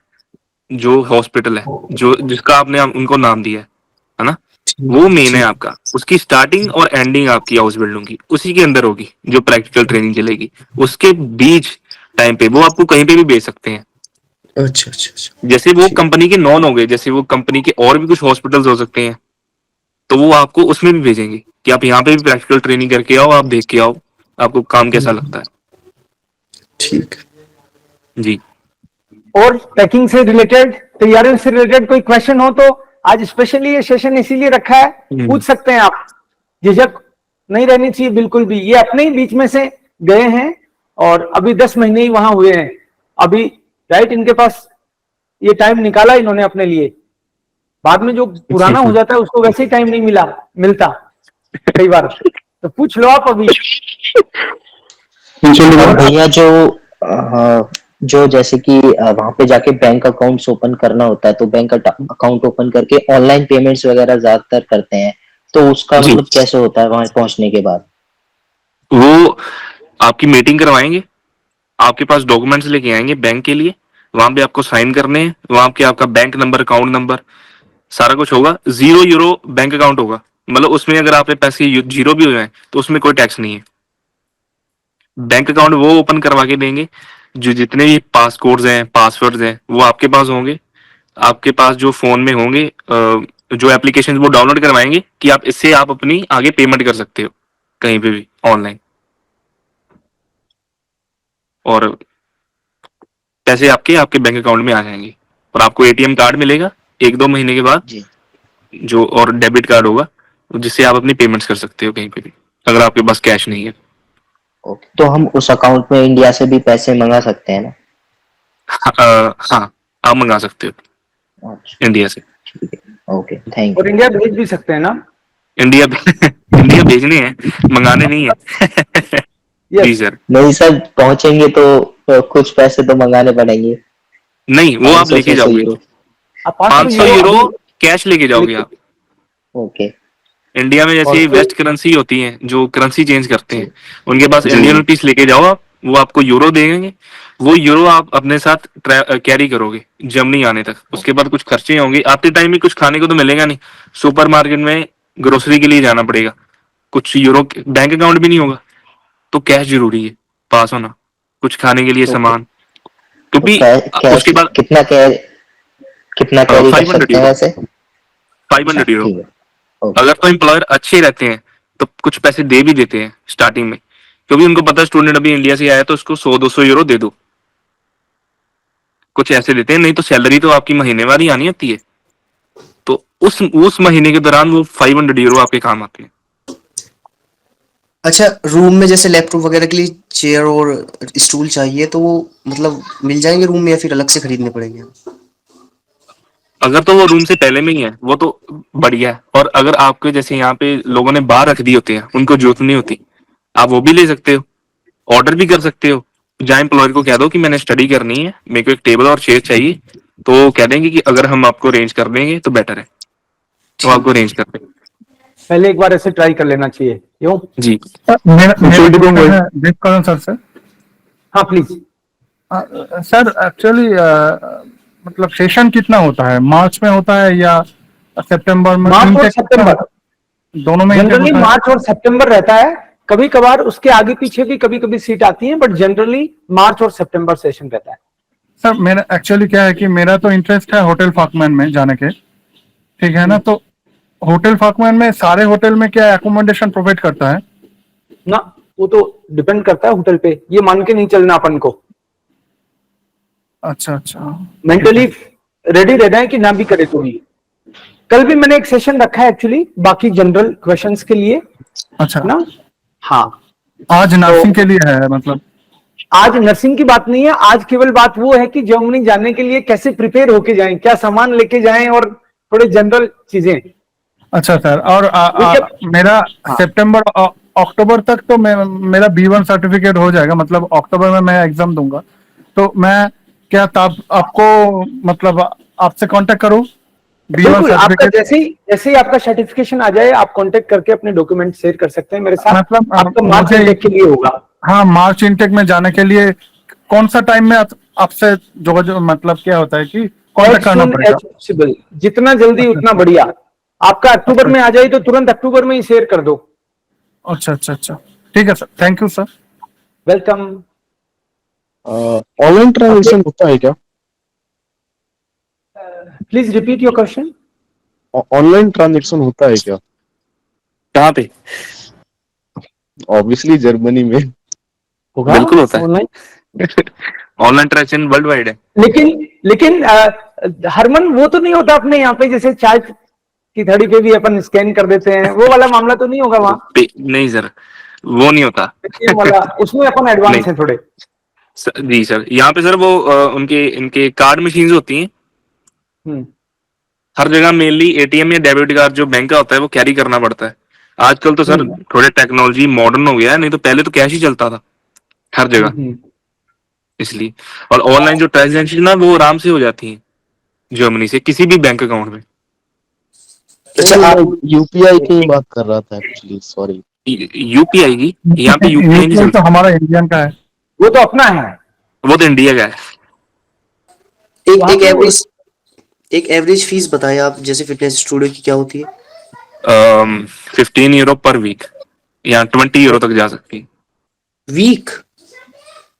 Speaker 2: जो हॉस्पिटल है, जो जिसका आपने उनको नाम दिया है ना, वो
Speaker 3: ठीक
Speaker 2: मेन है
Speaker 3: ठीक।
Speaker 2: आपका। उसकी स्टार्टिंग और एंडिंग आपकी हाउस बिल्डिंग की उसी के अंदर होगी, जो प्रैक्टिकल ट्रेनिंग चलेगी। उसके बीच टाइम पे वो आपको कहीं पे भी भेज सकते हैं।
Speaker 3: अच्छा अच्छा अच्छा।
Speaker 2: जैसे वो
Speaker 3: ठीक।
Speaker 2: कंपनी के नॉन हो गए, जैसे वो कंपनी के और भी कुछ हॉस्पिटल्स हो सकते हैं, तो वो आपको उसमें भी भेजेंगे कि आप यहाँ पे भी प्रैक्टिकल ट्रेनिंग करके आओ, आप देख के आओ आपको काम कैसा लगता है।
Speaker 3: ठीक।
Speaker 2: जी।
Speaker 1: और पैकिंग से रिलेटेड, तैयारियों से रिलेटेड कोई क्वेश्चन हो तो आज स्पेशली ये सेशन इसीलिए रखा है, पूछ सकते हैं आप। झिझक नहीं रहनी चाहिए बिल्कुल भी। ये अपने ही बीच में से गए हैं और अभी 10 महीने ही वहां हुए हैं अभी, राइट? इनके पास ये टाइम निकाला इन्होंने अपने लिए। बाद में जो पुराना हो जाता है उसको वैसे ही टाइम नहीं मिलता कई बार। तो पूछ लो आप अभी।
Speaker 5: और भैया जो जैसे कि वहां पे जाके बैंक अकाउंट्स ओपन करना होता है, तो बैंक अकाउंट ओपन करके ऑनलाइन पेमेंट्स वगैरह ज्यादातर करते हैं, तो उसका
Speaker 2: जी।
Speaker 5: मतलब कैसे होता है वहां पहुंचने के बाद?
Speaker 2: वो आपकी मीटिंग करवाएंगे, आपके पास डॉक्यूमेंट्स लेके आएंगे बैंक के लिए, वहां पे आपको साइन करने हैं, वहां पे आपका बैंक नंबर, अकाउंट नंबर, सारा कुछ होगा। 0 यूरो बैंक अकाउंट होगा, मतलब उसमें अगर आपके पैसे जीरो भी हो जाए तो उसमें कोई टैक्स नहीं है। बैंक अकाउंट वो ओपन करवा के देंगे, जो जितने भी पासकोड्स हैं, पासवर्ड्स हैं, वो आपके पास होंगे। आपके पास जो फोन में होंगे, जो एप्लीकेशन वो डाउनलोड करवाएंगे कि आप इससे आप अपनी आगे पेमेंट कर सकते हो कहीं पे भी ऑनलाइन, और पैसे आपके आपके बैंक अकाउंट में आ जाएंगे। और आपको एटीएम कार्ड मिलेगा 1-2 महीने के बाद,
Speaker 5: जी।
Speaker 2: जो और डेबिट कार्ड होगा, जिससे आप अपनी पेमेंट्स कर सकते हो कहीं पे भी, अगर आपके पास कैश नहीं है।
Speaker 5: ओके, तो हम उस अकाउंट में इंडिया से भी पैसे मंगा सकते हैं ना?
Speaker 2: हाँ, आप मंगा सकते हो
Speaker 5: अच्छा,
Speaker 2: इंडिया से।
Speaker 5: ठीक है, ओके, थैंक
Speaker 1: और
Speaker 5: यू।
Speaker 1: इंडिया भेज भी सकते हैं ना।
Speaker 2: इंडिया इंडिया भेजने हैं, मंगाने नहीं है। जी
Speaker 1: यस।
Speaker 2: सर।
Speaker 5: नहीं सर, पहुंचेंगे तो कुछ पैसे तो मंगाने पड़ेंगे।
Speaker 2: नहीं, वो आप
Speaker 5: 500
Speaker 2: लेके
Speaker 5: 600
Speaker 2: जाओगे।
Speaker 5: यूरो।
Speaker 1: आप 500
Speaker 2: 500
Speaker 1: यूरो
Speaker 2: यूरो
Speaker 1: अभी
Speaker 2: कैश लेके जाओगे
Speaker 1: लेके।
Speaker 2: आप।
Speaker 5: ओके।
Speaker 2: इंडिया में
Speaker 1: और
Speaker 2: जैसे
Speaker 1: फिर
Speaker 2: वेस्ट करेंसी होती है, जो करेंसी चेंज करते
Speaker 5: जी
Speaker 2: हैं, उनके पास
Speaker 5: जी
Speaker 2: इंडियन
Speaker 5: जी।
Speaker 2: रुपीस लेके जाओ आप, वो आपको यूरो देंगे। वो यूरो आप अपने साथ कैरी करोगे जर्मनी आने तक। उसके बाद कुछ खर्चे होंगे आते टाइम में, कुछ खाने को तो मिलेगा नहीं, सुपर मार्केट में ग्रोसरी के लिए जाना पड़ेगा। कुछ यूरो बैंक अकाउंट भी नहीं होगा, तो कैश जरूरी है पास होना, कुछ खाने के लिए
Speaker 5: ओके,
Speaker 2: सामान,
Speaker 5: तो
Speaker 2: क्योंकि
Speaker 5: कैश
Speaker 2: उसके बाद
Speaker 5: कितना कैरी कर
Speaker 2: 500
Speaker 5: सकते हैं
Speaker 2: यूरो
Speaker 5: वैसे? अच्छा
Speaker 2: 500 यूरो।
Speaker 5: ठीक है, ओके।
Speaker 2: अगर तो एम्प्लॉयर अच्छे रहते हैं तो कुछ पैसे दे भी देते हैं स्टार्टिंग में, क्योंकि उनको पता है स्टूडेंट अभी इंडिया से आया तो उसको 100-200 यूरो दे दो। कुछ ऐसे देते हैं, नहीं तो सैलरी तो आपकी महीनेवार ही आनी होती है। तो उस महीने के दौरान वो 500 यूरो आपके काम आते हैं।
Speaker 3: अच्छा, रूम में जैसे लैपटॉप वगैरह के लिए चेयर और स्टूल चाहिए तो वो मतलब मिल जाएंगे रूम में या फिर अलग से खरीदने पड़ेंगे?
Speaker 2: अगर तो वो रूम से पहले में ही है वो तो बढ़िया है, और अगर आपके जैसे यहाँ पे लोगों ने बाहर रख दी होती है, उनको जरूरत नहीं होती, आप वो भी ले सकते हो, ऑर्डर भी कर सकते हो। जहाँ एम्प्लॉयर को कह दो कि मैंने स्टडी करनी है, मेरे को एक टेबल और चेयर चाहिए, तो वो कह देंगे कि अगर हम आपको अरेंज कर देंगे तो बेटर है, तो आपको अरेंज कर देंगे।
Speaker 1: पहले एक बार ऐसे ट्राई कर लेना चाहिए, क्यों?
Speaker 2: जी
Speaker 7: मेरा क्वेश्चन है दीप करण सर से।
Speaker 1: हाँ प्लीज।
Speaker 7: सर एक्चुअली मतलब सेशन कितना होता है, मार्च में होता है या सितंबर में?
Speaker 1: मार्च और
Speaker 7: Intake
Speaker 1: सितंबर,
Speaker 7: दोनों में intake
Speaker 1: जनरली
Speaker 7: होता है?
Speaker 1: मार्च और सितंबर रहता है। कभी कभार उसके आगे पीछे भी कभी कभी सीट आती है, बट जनरली मार्च और सितंबर सेशन रहता है।
Speaker 7: सर मेरा एक्चुअली क्या है कि मेरा तो इंटरेस्ट है होटल फाकमैन में जाने के, ठीक है ना? तो होटल फाकमैन में सारे होटल में क्या एकोमोडेशन प्रोवाइड करता है?
Speaker 1: ना, वो तो डिपेंड करता है होटल पे, ये मान के नहीं चलना अपन को।
Speaker 7: अच्छा अच्छा,
Speaker 1: मेंटली रेडी रहना है कि ना भी करे तो भी। कल भी मैंने एक सेशन रखा है एक्चुअली, बाकी जनरल क्वेश्चंस के लिए
Speaker 7: अच्छा।
Speaker 1: ना। हाँ,
Speaker 7: आज नर्सिंग के लिए है मतलब?
Speaker 1: आज नर्सिंग की बात नहीं है, आज केवल बात वो है कि जर्मनी जाने के लिए कैसे प्रिपेयर होके जाएं, क्या सामान लेके जाएं, और थोड़े जनरल चीजें।
Speaker 7: अच्छा सर, और मेरा
Speaker 1: हाँ।
Speaker 7: सितंबर अक्टूबर तक तो मेरा B1 सर्टिफिकेट हो जाएगा, मतलब अक्टूबर में मैं एग्जाम दूंगा, तो मैं क्या तब आपको मतलब आपसे कांटेक्ट करूं? B1
Speaker 1: बिल्कुल, आपका
Speaker 7: सर्टिफिकेट
Speaker 1: जैसे ही आपका सर्टिफिकेशन आ जाए, आप कांटेक्ट करके अपने डॉक्यूमेंट शेयर कर सकते हैं मेरे साथ।
Speaker 7: मतलब
Speaker 1: आपका मार्च
Speaker 7: मुझे
Speaker 1: इंटेक के लिए होगा।
Speaker 7: हाँ, मार्च इनटेक में जाने के लिए कौन सा टाइम में आपसे जो मतलब क्या होता है कि कांटेक्ट करना पड़ेगा?
Speaker 1: पॉसिबल, जितना जल्दी उतना बढ़िया। आपका अक्टूबर में आ जाए तो तुरंत अक्टूबर में ही शेयर कर दो।
Speaker 7: अच्छा अच्छा अच्छा, ठीक है sir, thank you sir.
Speaker 1: Welcome.
Speaker 8: Online transaction होता है क्या?
Speaker 1: Please repeat your question.
Speaker 8: Online transaction होता है क्या?
Speaker 2: कहाँ पे?
Speaker 8: ऑब्वियसली जर्मनी में।
Speaker 1: होगा
Speaker 2: बिल्कुल होता है।
Speaker 1: Online.
Speaker 2: Online transaction world wide है।
Speaker 1: लेकिन हरमन, वो तो नहीं होता अपने यहाँ पे जैसे चाय की थड़ी पे भी अपन स्कैन कर देते हैं, वो वाला मामला तो नहीं होगा वहाँ?
Speaker 2: नहीं सर, वो नहीं होता।
Speaker 1: पेटीएम वाला, उसमें अपन एडवांस
Speaker 2: नहीं
Speaker 1: है थोड़े।
Speaker 2: जी सर, यहाँ पे सर वो उनके इनके कार्ड मशीन्स होती हैं
Speaker 1: हम्म।
Speaker 2: हर जगह। मेनली एटीएम या डेबिट कार्ड जो बैंक का होता है वो कैरी करना पड़ता है। आजकल तो सर थोड़े टेक्नोलॉजी मॉडर्न हो गया है, नहीं तो पहले तो कैश ही चलता था हर जगह, इसलिए। और ऑनलाइन जो ट्रांजेक्शन ना वो आराम से हो जाती है जर्मनी से किसी भी बैंक अकाउंट में।
Speaker 8: अच्छा, मैं यूपीआई की बात कर रहा था एक्चुअली, सॉरी।
Speaker 2: यूपीआई की यहाँ पे यूपीआई नहीं
Speaker 7: तो
Speaker 2: चलता,
Speaker 7: हमारा इंडियन का है।
Speaker 1: वो तो अपना है।
Speaker 2: वो तो इंडिया का है।
Speaker 3: एक एवरेज फीस बताएं आप, जैसे फिटनेस स्टूडियो की क्या होती है?
Speaker 2: 15 यूरो पर वीक या 20 यूरो तक जा सकती है
Speaker 3: वीक?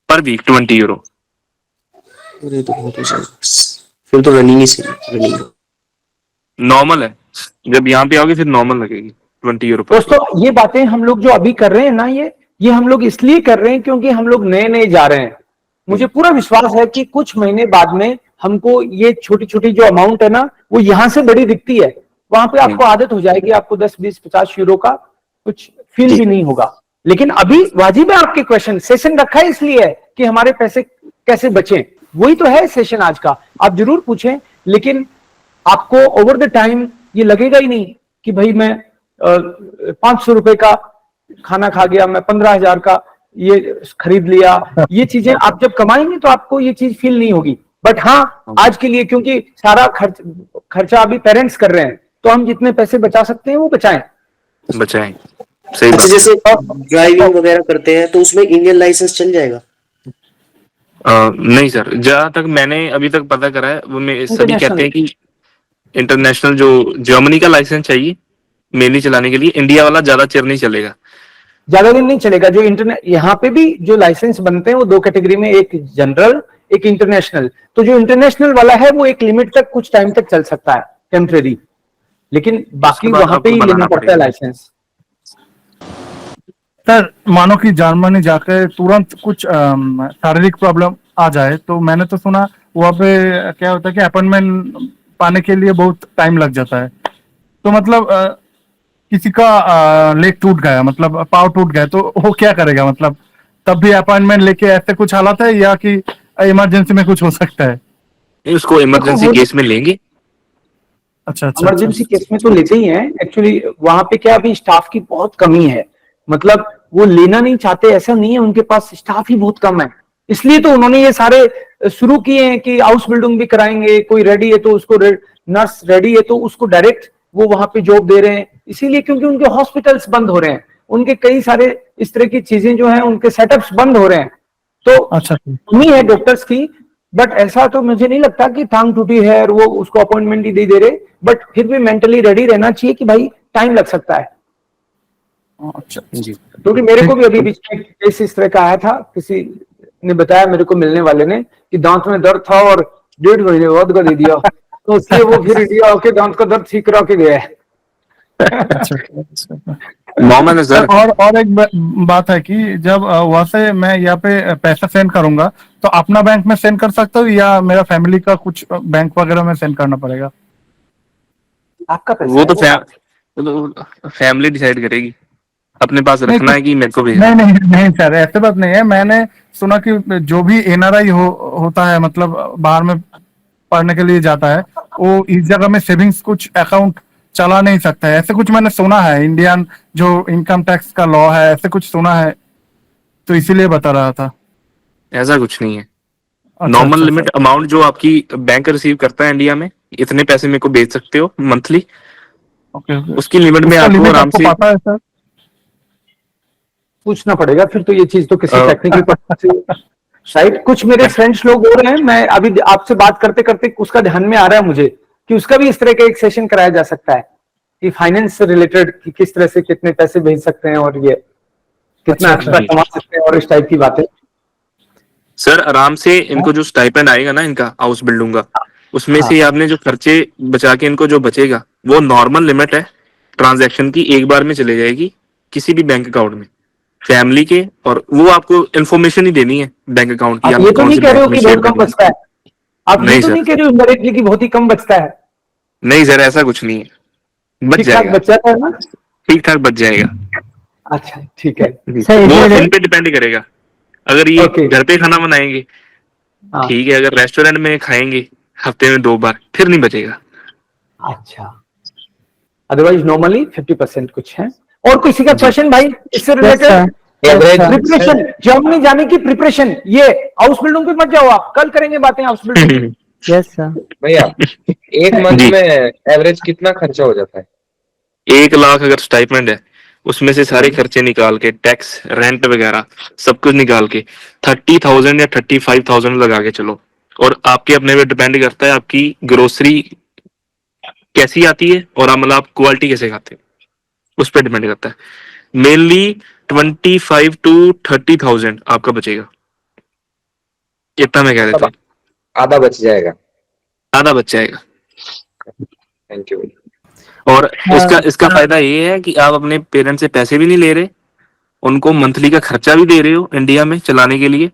Speaker 2: पर वीक 20 यूरो।
Speaker 3: अरे तो बहुत अच्छा, फिर तो रनिंग ही सही, रनिंग।
Speaker 2: नॉर्मल है, जब यहाँ पे आओगे फिर नॉर्मल लगेगी 20 यूरो पर।
Speaker 1: दोस्तों, ये बातें हम लोग जो अभी कर रहे हैं ना, ये हम लोग इसलिए कर रहे हैं क्योंकि हम लोग नए नए जा रहे हैं। मुझे पूरा विश्वास है कि कुछ महीने बाद में हमको ये छोटी छोटी जो अमाउंट है ना, वो यहां से बड़ी दिखती है, वहां पे आपको आदत हो जाएगी, आपको 10, 20, 50 यूरो का कुछ फील भी नहीं होगा। लेकिन अभी वाजिब है आपके क्वेश्चन, सेशन रखा है इसलिए है कि हमारे पैसे कैसे बचें, वही तो है सेशन आज का। आप जरूर पूछें, लेकिन आपको ओवर द टाइम ये लगेगा ही नहीं कि भाई मैं 500 रुपए का खाना खा गया, मैं 15,000 का ये खरीद लिया। ये चीजें आप जब कमाएंगे तो आपको ये चीज फील नहीं होगी। बट हाँ, आज के लिए क्योंकि सारा खर्चा अभी पेरेंट्स कर रहे हैं, तो हम जितने पैसे बचा सकते हैं वो बचाएं।
Speaker 2: बचाएं, सही
Speaker 3: अच्छा,
Speaker 2: बात।
Speaker 3: जैसे ड्राइविंग वगैरह करते हैं तो उसमें इंडियन लाइसेंस चल जाएगा?
Speaker 2: नहीं सर, जहां तक मैंने अभी तक पता करा है वो सभी कहते हैं कि इंटरनेशनल जो जर्मनी का लाइसेंस चाहिए मेनली चलाने के लिए, इंडिया वाला ज्यादा चिर नहीं चलेगा,
Speaker 1: ज्यादा दिन नहीं चलेगा। जो इंटरनेट यहाँ पे भी जो लाइसेंस बनते हैं वो 2 कैटेगरी में, एक जनरल, एक इंटरनेशनल। तो जो इंटरनेशनल वाला है वो एक लिमिट तक, कुछ टाइम तक चल सकता है टेम्परेरी, लेकिन बाकी
Speaker 2: बाद
Speaker 1: वहां पे
Speaker 2: आपको
Speaker 1: ही
Speaker 2: बनाना
Speaker 1: लेना पड़ता है
Speaker 2: पड़ेगा।
Speaker 1: लाइसेंस।
Speaker 7: सर मानो कि जर्मनी जाकर तुरंत कुछ शारीरिक प्रॉब्लम आ जाए, तो मैंने तो सुना वहाँ पे क्या होता है कि अपॉइंटमेंट पाने के लिए बहुत टाइम लग जाता है। तो मतलब किसी का लेग टूट गया, मतलब पाँव टूट गया, तो वो क्या करेगा? मतलब तब भी अपॉइंटमेंट लेके ऐसे कुछ हालत है, या कि इमरजेंसी में कुछ हो सकता है?
Speaker 2: नहीं, उसको इमरजेंसी
Speaker 1: वो
Speaker 2: केस में लेंगे।
Speaker 7: अच्छा अच्छा अच्छा।
Speaker 1: इमरजेंसी केस में तो लेते ही हैं एक्चुअली। वहां पे क्या अभी स्टाफ की बहुत कमी है, मतलब वो लेना नहीं चाहते ऐसा नहीं है, उनके पास स्टाफ ही बहुत कम है। इसलिए तो उन्होंने ये सारे शुरू किए हैं कि हाउस बिल्डिंग भी कराएंगे, कोई रेडी है तो उसको नर्स रेडी है तो उसको डायरेक्ट वो वहां पे जॉब दे रहे हैं। इसीलिए क्योंकि उनके हॉस्पिटल्स बंद हो रहे हैं, उनके कई सारे इस तरह की चीजें जो हैं उनके सेटअप्स बंद हो रहे हैं, तो
Speaker 7: अच्छा
Speaker 1: कमी है डॉक्टर्स की। बट ऐसा तो मुझे नहीं लगता कि टांग टूटी है और वो उसको अपॉइंटमेंट ही दे रहे, बट फिर भी मेंटली रेडी रहना चाहिए कि भाई टाइम लग सकता है।
Speaker 7: अच्छा।
Speaker 2: जी।
Speaker 1: क्योंकि मेरे को भी अभी बीच में केस इस तरह का आया था, किसी ने बताया मेरे को, मिलने वाले ने, कि दांत में दर्द था और 1.5 महीने बाद का दे दिया, तो इसलिए वो फिर इंडिया होके दांत का दर्द ठीक करा के गया है।
Speaker 7: अच्छा अच्छा।
Speaker 2: नॉर्मल है
Speaker 7: सर,
Speaker 2: सर।
Speaker 7: और एक बात है कि जब वहां से मैं यहाँ पे पैसा सेंड करूंगा, तो अपना बैंक में सेंड कर सकता हूँ, या मेरा फैमिली का कुछ बैंक वगैरह में सेंड करना पड़ेगा?
Speaker 1: आपका पैसा
Speaker 2: वो
Speaker 1: है
Speaker 2: तो फैमिली डिसाइड करेगी, अपने पास
Speaker 7: नहीं
Speaker 2: रखना है कि मेरे को भेजना
Speaker 7: नहीं
Speaker 2: है।
Speaker 7: नहीं नहीं सर, ऐसे बात नहीं है। मैंने सुना कि जो भी एनआरआई होता है, मतलब बाहर में पढ़ने के लिए जाता है, वो इस जगह में सेविंग्स कुछ अकाउंट चला नहीं सकता है, ऐसे कुछ मैंने सुना है। इंडियन जो इनकम टैक्स का लॉ है, ऐसे कुछ सुना है, तो इसीलिए बता रहा था।
Speaker 2: ऐसा कुछ नहीं है।
Speaker 7: अच्छा
Speaker 2: नॉर्मल
Speaker 7: अच्छा
Speaker 2: लिमिट
Speaker 7: सर।
Speaker 2: अमाउंट जो आपकी बैंक रिसीव करता है इंडिया में, इतने पैसे मेरे को भेज सकते हो मंथली,
Speaker 7: ओके ओके।
Speaker 2: उसकी लिमिट में
Speaker 7: उसका
Speaker 2: आपको
Speaker 7: लिमिट
Speaker 2: आराम
Speaker 7: आपको
Speaker 2: से
Speaker 7: पता है सर?
Speaker 1: पूछना पड़ेगा फिर तो, ये चीज तो किसी टेक्निकल पर्सन से। शायद कुछ मेरे फ्रेंड्स लोग हो रहे हैं, मैं अभी आपसे बात करते करते उसका ध्यान में आ रहा है मुझे कि उसका भी इस तरह का एक सेशन कराया जा सकता है कि फाइनेंस से रिलेटेड, कि किस तरह से कितने पैसे भेज सकते हैं और ये कितना
Speaker 7: अच्छा
Speaker 1: एक्स्ट्रा
Speaker 7: अच्छा।
Speaker 1: कमा सकते हैं और इस टाइप की बातें।
Speaker 2: सर आराम से इनको जो स्टाइपेंड आएगा ना इनका हाउस बिल्डिंग का, उसमें
Speaker 1: हाँ
Speaker 2: से आपने जो खर्चे बचा के इनको जो बचेगा, वो नॉर्मल लिमिट है ट्रांजैक्शन की, एक बार में चले जाएगी किसी भी बैंक अकाउंट में फैमिली के। और वो आपको इन्फॉर्मेशन ही देनी है बैंक अकाउंट की,
Speaker 1: आप ये
Speaker 2: आपने
Speaker 1: तो
Speaker 2: कौन
Speaker 1: नहीं
Speaker 2: से
Speaker 1: कह रहे
Speaker 2: बैंक
Speaker 1: हो
Speaker 2: में
Speaker 1: कि
Speaker 2: शेयर
Speaker 1: बहुत कम
Speaker 2: करना
Speaker 1: बचता है? आप
Speaker 2: है।
Speaker 1: ये
Speaker 2: नहीं
Speaker 1: तो
Speaker 2: सर,
Speaker 1: नहीं कह रहे हो इनडायरेक्टली कि बहुत ही कम बचता है?
Speaker 2: नहीं सर, ऐसा कुछ नहीं है, बच
Speaker 1: ठीक ठाक
Speaker 2: जाएगा,
Speaker 1: बच जाता है ना?
Speaker 2: ठीक ठाक बच जाएगा।
Speaker 1: अच्छा ठीक है।
Speaker 2: जी।
Speaker 1: सर
Speaker 2: वो
Speaker 1: इसमें
Speaker 2: इन पे डिपेंड करेगा। अगर ये
Speaker 1: ओके।
Speaker 2: घर पे खाना बनाएंगे
Speaker 1: हाँ
Speaker 2: ठीक है, अगर रेस्टोरेंट में खाएंगे हफ्ते में 2 बार, फिर नहीं बचेगा।
Speaker 1: अच्छा, अदरवाइज नॉर्मली 50% कुछ है। और किसी का
Speaker 2: जी।
Speaker 1: क्वेश्चन भाई इससे रिलेटेड?
Speaker 6: एवरेज
Speaker 1: प्रिपरेशन, जर्मनी जाने की प्रिपरेशन, ये हाउस बिल्डिंग पे मत जाओ, आप कल करेंगे बातें हाउस बिल्डिंग की।
Speaker 9: Yes sir.
Speaker 6: भैया, एक मंथ
Speaker 2: जी।
Speaker 6: में एवरेज कितना खर्चा हो जाता है?
Speaker 2: 1 लाख अगर स्टाइपेंड है, उसमें से सारे खर्चे निकाल के, टैक्स रेंट वगैरह सब कुछ निकाल के 30,000 या 35,000 लगा के चलो। और आपके अपने पे डिपेंड करता है आपकी ग्रोसरी कैसी आती है और मतलब आप क्वालिटी कैसे खाते हो, उस पर डिपेंड करता है। मेनली 25 to 30,000 आपका बचेगा, इतना मैं कह देता
Speaker 6: मतलब
Speaker 2: हूँ।
Speaker 6: आधा बच जाएगा।
Speaker 2: आधा बच जाएगा।
Speaker 6: Thank you.
Speaker 2: और इसका इसका फायदा ये है कि आप अपने पेरेंट्स से पैसे भी नहीं ले रहे, उनको मंथली का खर्चा भी दे रहे हो इंडिया में चलाने के लिए।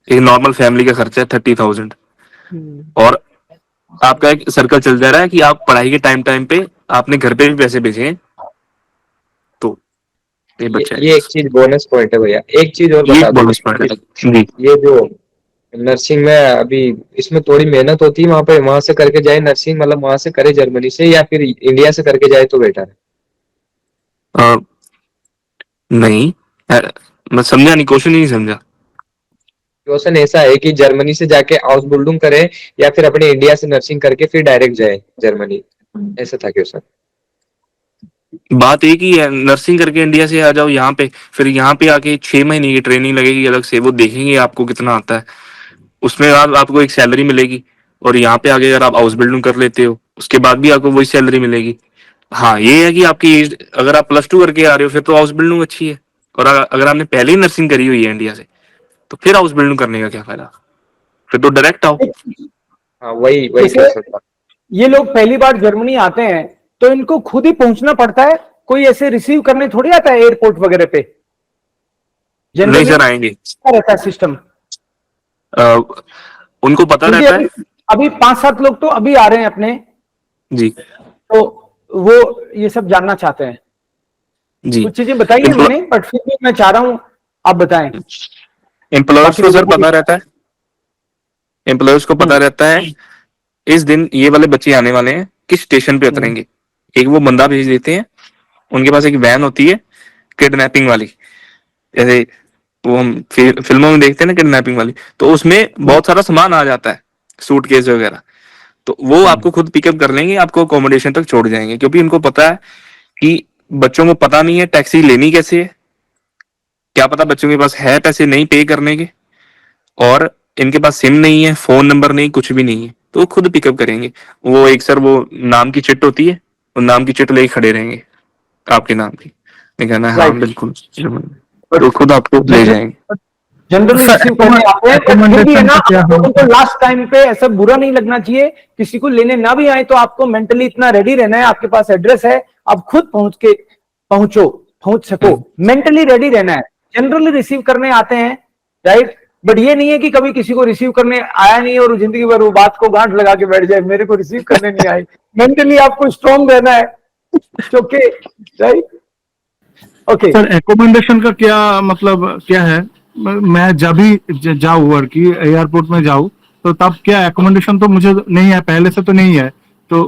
Speaker 2: एक नॉर्मल फैमिली का खर्चा है 30,000, और आपका एक सर्कल चल जा रहा है कि आप पढ़ाई के टाइम टाइम पे आपने घर पे भी पैसे भेजे हैं, तो ये बच्चा
Speaker 6: ये एक चीज बोनस पॉइंट है भैया। एक चीज और
Speaker 2: ये
Speaker 6: बता
Speaker 2: एक
Speaker 6: दो,
Speaker 2: बोनस पॉइंट है जी।
Speaker 6: ये जो नर्सिंग में अभी इसमें थोड़ी मेहनत होती है, वहां पे वहां से करके जाए नर्सिंग, मतलब वहां से करे जर्मनी से, या फिर इंडिया से करके जाए तो बेटर है?
Speaker 2: अ, नहीं, मैं समझा नहीं, क्वेश्चन ही नहीं समझा।
Speaker 6: क्वेश्चन ऐसा है कि जर्मनी से जाके हाउस बिल्डिंग करे, या फिर अपने इंडिया से नर्सिंग करके फिर डायरेक्ट जाए जर्मनी, ऐसा था क्वेश्चन।
Speaker 2: बात एक ही है, नर्सिंग करके इंडिया से आ जाओ यहाँ पे, फिर यहाँ पे आके 6 महीने की ट्रेनिंग लगेगी अलग से, वो देखेंगे आपको कितना आता है, उसमें आपको एक सैलरी मिलेगी। और यहाँ पे आगे अगर आप हाउस बिल्डिंग कर लेते हो, उसके बाद भी आपको वही सैलरी मिलेगी। हाँ ये है कि आपकी एज, अगर आप +2 करके आ रहे हो फिर तो हाउस बिल्डिंग अच्छी है। और अगर आपने पहले ही नर्सिंग करी हुई है इंडिया से, तो फिर हाउस बिल्डिंग करने का क्या फायदा, फिर तो डायरेक्ट आओ।
Speaker 6: हाँ, वही वही
Speaker 1: जैसे
Speaker 6: क्वेश्चन था।
Speaker 1: ये लोग पहली बार जर्मनी आते हैं तो इनको खुद ही पहुंचना पड़ता है, कोई ऐसे रिसीव करने थोड़ी आता है एयरपोर्ट वगैरह पे?
Speaker 2: नहीं
Speaker 1: जनरली
Speaker 2: सर, आएंगे।
Speaker 1: क्या रहता है सिस्टम?
Speaker 2: उनको पता
Speaker 1: क्योंकि
Speaker 2: रहता
Speaker 1: अभी
Speaker 2: है।
Speaker 1: अभी 5-7 लोग तो अभी आ रहे हैं अपने,
Speaker 2: जी
Speaker 1: तो वो ये सब जानना चाहते हैं।
Speaker 2: जी।
Speaker 1: कुछ चीजें बताई है मैंने, बट फिर भी मैं चाह रहा हूं आप बताएं।
Speaker 2: एम्प्लॉयर्स
Speaker 1: बाकी
Speaker 2: को
Speaker 1: लोगों
Speaker 2: सर
Speaker 1: को भी।
Speaker 2: पता रहता है, एम्प्लॉयर्स को पता रहता है इस दिन ये वाले बच्चे आने वाले हैं, किस स्टेशन पे उतरेंगे। एक वो बंदा भेज देते हैं, उनके पास एक वैन होती है किडनैपिंग वाली, जैसे वो हम फिल्मों में देखते हैं ना किडनैपिंग वाली, तो उसमें बहुत सारा सामान आ जाता है, सूटकेस वगैरह। तो वो आपको खुद पिकअप कर लेंगे, आपको अकोमोडेशन तक छोड़ जाएंगे, क्योंकि उनको पता है कि बच्चों को पता नहीं है टैक्सी लेनी कैसे है, क्या पता बच्चों के पास है पैसे नहीं पे करने के, और इनके पास सिम नहीं है, फोन नंबर नहीं, कुछ भी नहीं है, तो वो खुद पिकअप करेंगे। वो एक सर वो नाम की चिट होती है, वो नाम की चिट लेके खड़े रहेंगे आपके नाम की, मैं कहना हाँ
Speaker 1: राइट।
Speaker 2: बिल्कुल, तो खुद आपको ले जाएंगे।
Speaker 1: जनरली
Speaker 7: सर,
Speaker 1: रिसीव करने आते हैं, बट फिर भी है
Speaker 7: recommendation
Speaker 1: ना,
Speaker 7: का क्या
Speaker 1: आप लोगों को
Speaker 7: है?
Speaker 1: लास्ट टाइम पे ऐसा बुरा नहीं लगना चाहिए। किसी को लेने ना भी आए तो आपको मेंटली इतना रेडी रहना है, आपके पास एड्रेस है, आप खुद पहुंच सको, मेंटली रेडी रहना है। जनरली रिसीव करने आते हैं, राइट, बट ये नहीं है कि कभी किसी को रिसीव करने आया नहीं और जिंदगी भर वो बात को गांठ लगा के बैठ जाए, मेरे को रिसीव करने नहीं आई। मेंटली आपको स्ट्रॉन्ग रहना है, okay, right, okay.
Speaker 7: Sir accommodation का क्या मतलब क्या है? मैं जब भी जाऊँ वर्क की एयरपोर्ट में जाऊँ, तो तब क्या एकोमोडेशन तो मुझे नहीं है, पहले से तो नहीं है, तो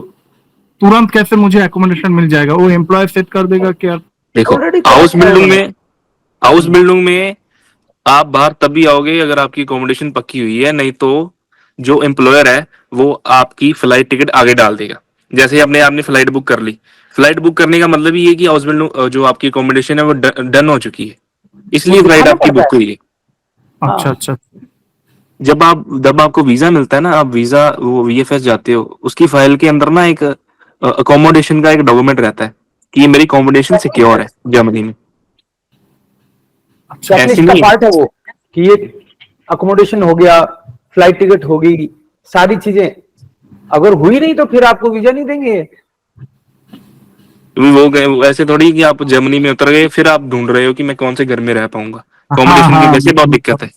Speaker 7: तुरंत कैसे मुझे एकोमोडेशन मिल जाएगा? वो एम्प्लॉयर सेट कर देगा क्या?
Speaker 2: देखो,
Speaker 1: ऑलरेडी
Speaker 2: हाउस बिल्डिंग में आप बाहर तभी आओगे अगर आपकी अकोमोडेशन पक्की हुई है, नहीं तो जो एम्प्लॉयर है वो आपकी फ्लाइट टिकट आगे डाल देगा। जैसे ही आपने फ्लाइट बुक कर ली, फ्लाइट बुक करने का मतलब ये है कि हाउस बिल्डिंग जो आपकी अकोमोडेशन है वो डन हो चुकी है,
Speaker 1: वो
Speaker 2: इसलिए फ्लाइट
Speaker 1: दिखाना
Speaker 2: आपकी
Speaker 1: पड़ता
Speaker 2: बुक
Speaker 1: है।
Speaker 2: हुई है।
Speaker 7: अच्छा
Speaker 1: हाँ।
Speaker 7: अच्छा।
Speaker 2: जब आपको वीजा मिलता है ना, आप वीजा वो वीएफएस जाते हो, उसकी फाइल के अंदर ना एक अकोमोडेशन का एक डॉक्यूमेंट रहता है कि ये मेरी अकोमोडेशन सिक्योर है जर्मनी में। ऐसी
Speaker 1: चेकलिस्ट का
Speaker 2: नहीं है।
Speaker 1: पार्ट है वो, कि ये अकोमोडेशन हो गया, फ्लाइट टिकट हो गई, सारी चीजें अगर हुई नहीं तो फिर आपको वीजा नहीं देंगे।
Speaker 2: वो गए ऐसे थोड़ी कि आप जर्मनी में उतर गए फिर आप ढूंढ रहे हो कि मैं कौन से घर में रह पाऊंगा।
Speaker 7: हाँ
Speaker 2: अकोमोडेशन की
Speaker 7: हाँ,
Speaker 2: वैसे बहुत दिक्कत है।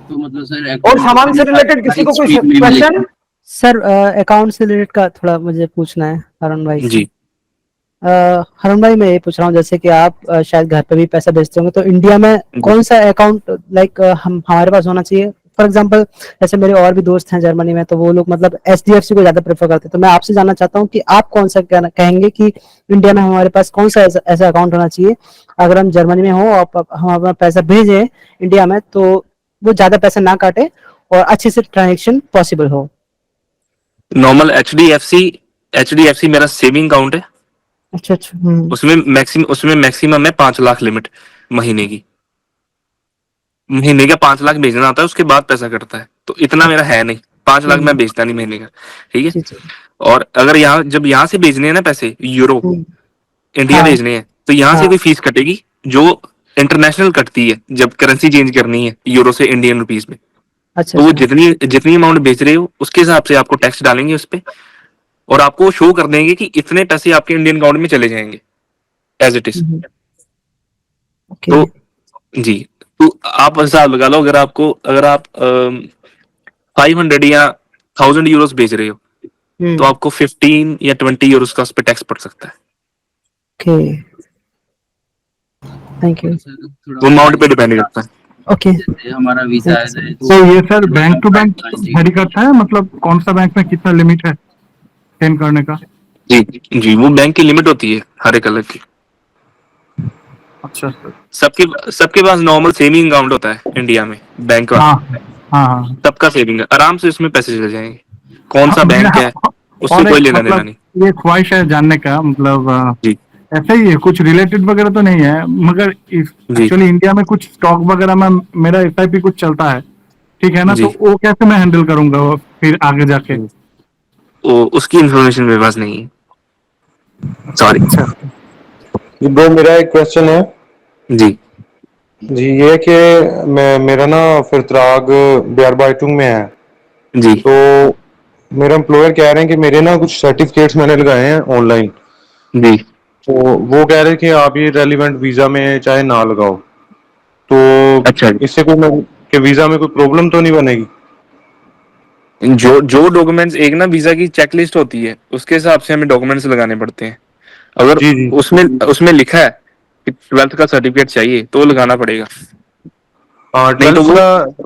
Speaker 4: तो मतलब सर
Speaker 1: और सामान से रिलेटेड किसी को कोई क्वेश्चन?
Speaker 9: सर अकाउंट से रिलेटेड का थोड़ा मुझे पूछना है हरुण भाई से।
Speaker 2: जी
Speaker 9: हरुण भाई, मैं ये पूछ रहा हूँ, जैसे कि आप शायद घर पे भी पैसा भेजते होंगे, तो इंडिया में कौन सा अकाउंट लाइक हम हमारे पास होना चाहिए? फॉर एग्जांपल, जैसे मेरे और भी दोस्त हैं जर्मनी में, तो वो लोग मतलब एचडीएफसी को ज्यादा प्रेफर करते हैं। तो मैं आपसे जानना चाहता हूँ कि आप कौन सा कहेंगे कि इंडिया में हमारे पास कौन सा ऐसा अकाउंट होना चाहिए, अगर हम जर्मनी में हो और हम अपना पैसा भेजें इंडिया में, तो वो ज्यादा पैसा ना काटे और अच्छे से ट्रांजेक्शन पॉसिबल हो।
Speaker 2: नॉर्मल एचडीएफसी मेरा सेविंग अकाउंट है।
Speaker 9: अच्छा अच्छा।
Speaker 2: उसमें मैक्सिमम है 5 लाख लिमिट महीने की। महीने का 5 लाख भेजना होता है, उसके बाद पैसा कटता है, तो इतना मेरा है नहीं। 5 लाख मैं भेजता नहीं महीने का, ठीक है।
Speaker 9: जी जी।
Speaker 2: और अगर जब यहाँ से भेजने हैं ना पैसे यूरो इंडिया
Speaker 9: हाँ
Speaker 2: भेजने हैं, तो यहाँ से
Speaker 9: हाँ।
Speaker 2: कोई फीस कटेगी जो इंटरनेशनल कटती है जब करेंसी चेंज करनी है यूरो से इंडियन रुपीज में।
Speaker 9: अच्छा
Speaker 2: तो वो
Speaker 9: अच्छा।
Speaker 2: जितनी अमाउंट भेज रहे हो उसके हिसाब से आपको टैक्स डालेंगे उस पे, और आपको शो कर देंगे कि इतने पैसे आपके इंडियन अकाउंट में चले जाएंगे एज इट इज।
Speaker 9: ओके।
Speaker 2: तो जी, तो आप हिसाब लगा लो, अगर आप 500 या 1000 यूरोस भेज रहे हो, तो आपको 15 या 20 यूरोस का उस पर टैक्स पड़ सकता है।
Speaker 9: Okay, thank you.
Speaker 2: वो अमाउंट पे डिपेंड करता है।
Speaker 9: ओके,
Speaker 4: जैसे हमारा वीजा है
Speaker 7: तो ये sir bank to bank vary करता है, मतलब कौन सा बैंक में कितना लिमिट है स्पेंड करने का?
Speaker 2: जी जी, वो बैंक की लिमिट होती है हर एक अलग की।
Speaker 7: अच्छा सर।
Speaker 2: सबके पास नॉर्मल सेविंग अकाउंट होता है इंडिया में बैंक का।
Speaker 7: हाँ हाँ हाँ।
Speaker 2: सबका सेविंग है, आराम से उसमें पैसे चले जाएंगे। कौन सा
Speaker 7: हाँ,
Speaker 2: बैंक है उससे
Speaker 7: और
Speaker 2: कोई
Speaker 7: एक
Speaker 2: लेना देना
Speaker 7: मतलब
Speaker 2: नहीं।
Speaker 7: ये ख्वाहिश है जानने का, मतलब
Speaker 2: जी
Speaker 7: ऐसा ही है, कुछ रिलेटेड वगैरह तो नहीं है, मगर
Speaker 2: जी
Speaker 7: एक्चुअली इंडिया में कुछ स्टॉक वगैरह में मेरा एसआईपी कुछ चलता है, ठीक है ना?
Speaker 2: जी।
Speaker 7: तो वो कैसे मैं हैंडल करूंगा वो फिर आगे जाके?
Speaker 2: वो उसकी इंफॉर्मेशन मेरे पास नहीं है, सॉरी।
Speaker 7: अच्छा।
Speaker 10: ब्रो, मेरा एक क्वेश्चन है
Speaker 2: जी
Speaker 10: जी, ये कि मेरा ना फिरत्राग बियारबाइटुंग में है,
Speaker 2: जी
Speaker 10: तो मेरा एम्प्लॉयर कह रहे हैं कि मेरे ना कुछ सर्टिफिकेट्स मैंने लगाए हैं ऑनलाइन,
Speaker 2: जी।
Speaker 10: तो वो कह रहे हैं कि आप ये रेलिवेंट वीजा में चाहे ना लगाओ, तो
Speaker 2: अच्छा जी।
Speaker 10: इससे कोई कि वीजा में कोई प्रॉब्लम तो नहीं बनेगी?
Speaker 2: जो डॉक्यूमेंट्स, एक ना वीजा की चेकलिस्ट होती है, उसके हिसाब से हमें डॉक्यूमेंट्स लगाने पड़ते हैं। अगर
Speaker 10: जी जी।
Speaker 2: उसमें उसमें लिखा है कि 12th का सर्टिफिकेट चाहिए तो लगाना पड़ेगा,
Speaker 10: हाँ,
Speaker 2: नहीं तो
Speaker 10: 12th
Speaker 2: वो
Speaker 10: का।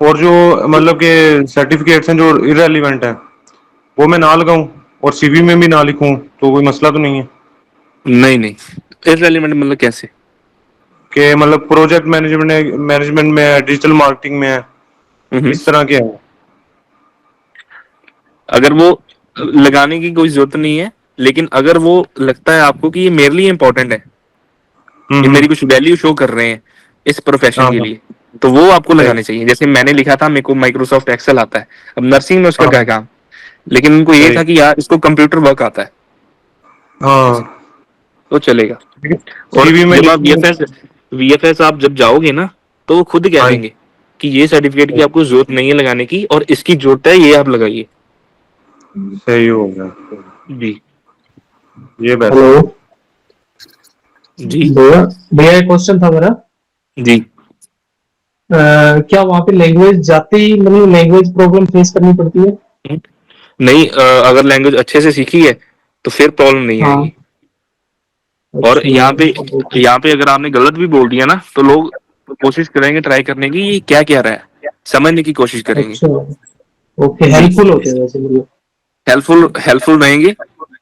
Speaker 10: और जो मतलब के सर्टिफिकेट्स हैं जो इररेलेवेंट है, वो मैं ना लगाऊं और सीवी में भी ना लिखूं तो कोई मसला तो नहीं है?
Speaker 2: नहीं इररिलेवेंट मतलब कैसे?
Speaker 10: कि मतलब प्रोजेक्ट मैनेजमेंट में है, डिजिटल मार्केटिंग में है, इस तरह के हैं।
Speaker 2: अगर वो लगाने की कोई जरूरत नहीं है, लेकिन अगर वो लगता है आपको कि ये मेरे लिए इंपॉर्टेंट है, ये मेरी कुछ वैल्यू शो कर रहे हैं इस प्रोफेशन
Speaker 10: हाँ
Speaker 2: के
Speaker 10: हाँ,
Speaker 2: लिए, तो वो आपको
Speaker 10: सही।
Speaker 2: लगाने चाहिए। जैसे मैंने लिखा था मेरे को माइक्रोसॉफ्ट एक्सेल आता है, अब नर्सिंग में उसका
Speaker 10: हाँ
Speaker 2: क्या काम, लेकिन उनको ये
Speaker 10: सही।
Speaker 2: था कि यार इसको कंप्यूटर वर्क आता है
Speaker 10: हाँ,
Speaker 2: तो चलेगा। और
Speaker 10: सीवी में
Speaker 2: जब आप
Speaker 10: लिखूं।
Speaker 2: वीएफएस आप जब जाओगे ना, तो वो खुद कह
Speaker 10: हाँ
Speaker 2: देंगे कि ये सर्टिफिकेट की आपको जरूरत नहीं है लगाने की, और इसकी जरूरत है, ये आप लगाइए।
Speaker 10: सही हो गया,
Speaker 2: जी
Speaker 10: ये बेस्ट।
Speaker 11: हेलो
Speaker 2: जी
Speaker 11: भैया, भैया एक क्वेश्चन था मेरा।
Speaker 2: जी।
Speaker 11: क्या वहाँ पे लैंग्वेज जाते ही मतलब लैंग्वेज प्रॉब्लम फेस करनी पड़ती है?
Speaker 2: नहीं, अगर लैंग्वेज अच्छे से सीखी है तो फिर प्रॉब्लम नहीं
Speaker 11: हाँ।
Speaker 2: आएगी। और
Speaker 11: अच्छा।
Speaker 2: यहाँ पे अगर आपने गलत भी बोल दिया ना, तो लोग कोशिश करेंगे ट्राई करने की, ये क्या क्या रहा है, समझने की कोशिश करेंगे।
Speaker 11: अच्छा, ओके,
Speaker 2: जी,
Speaker 11: हेल्पफुल होते हैं वैसे मतलब।
Speaker 2: हेल्पफुल रहेंगे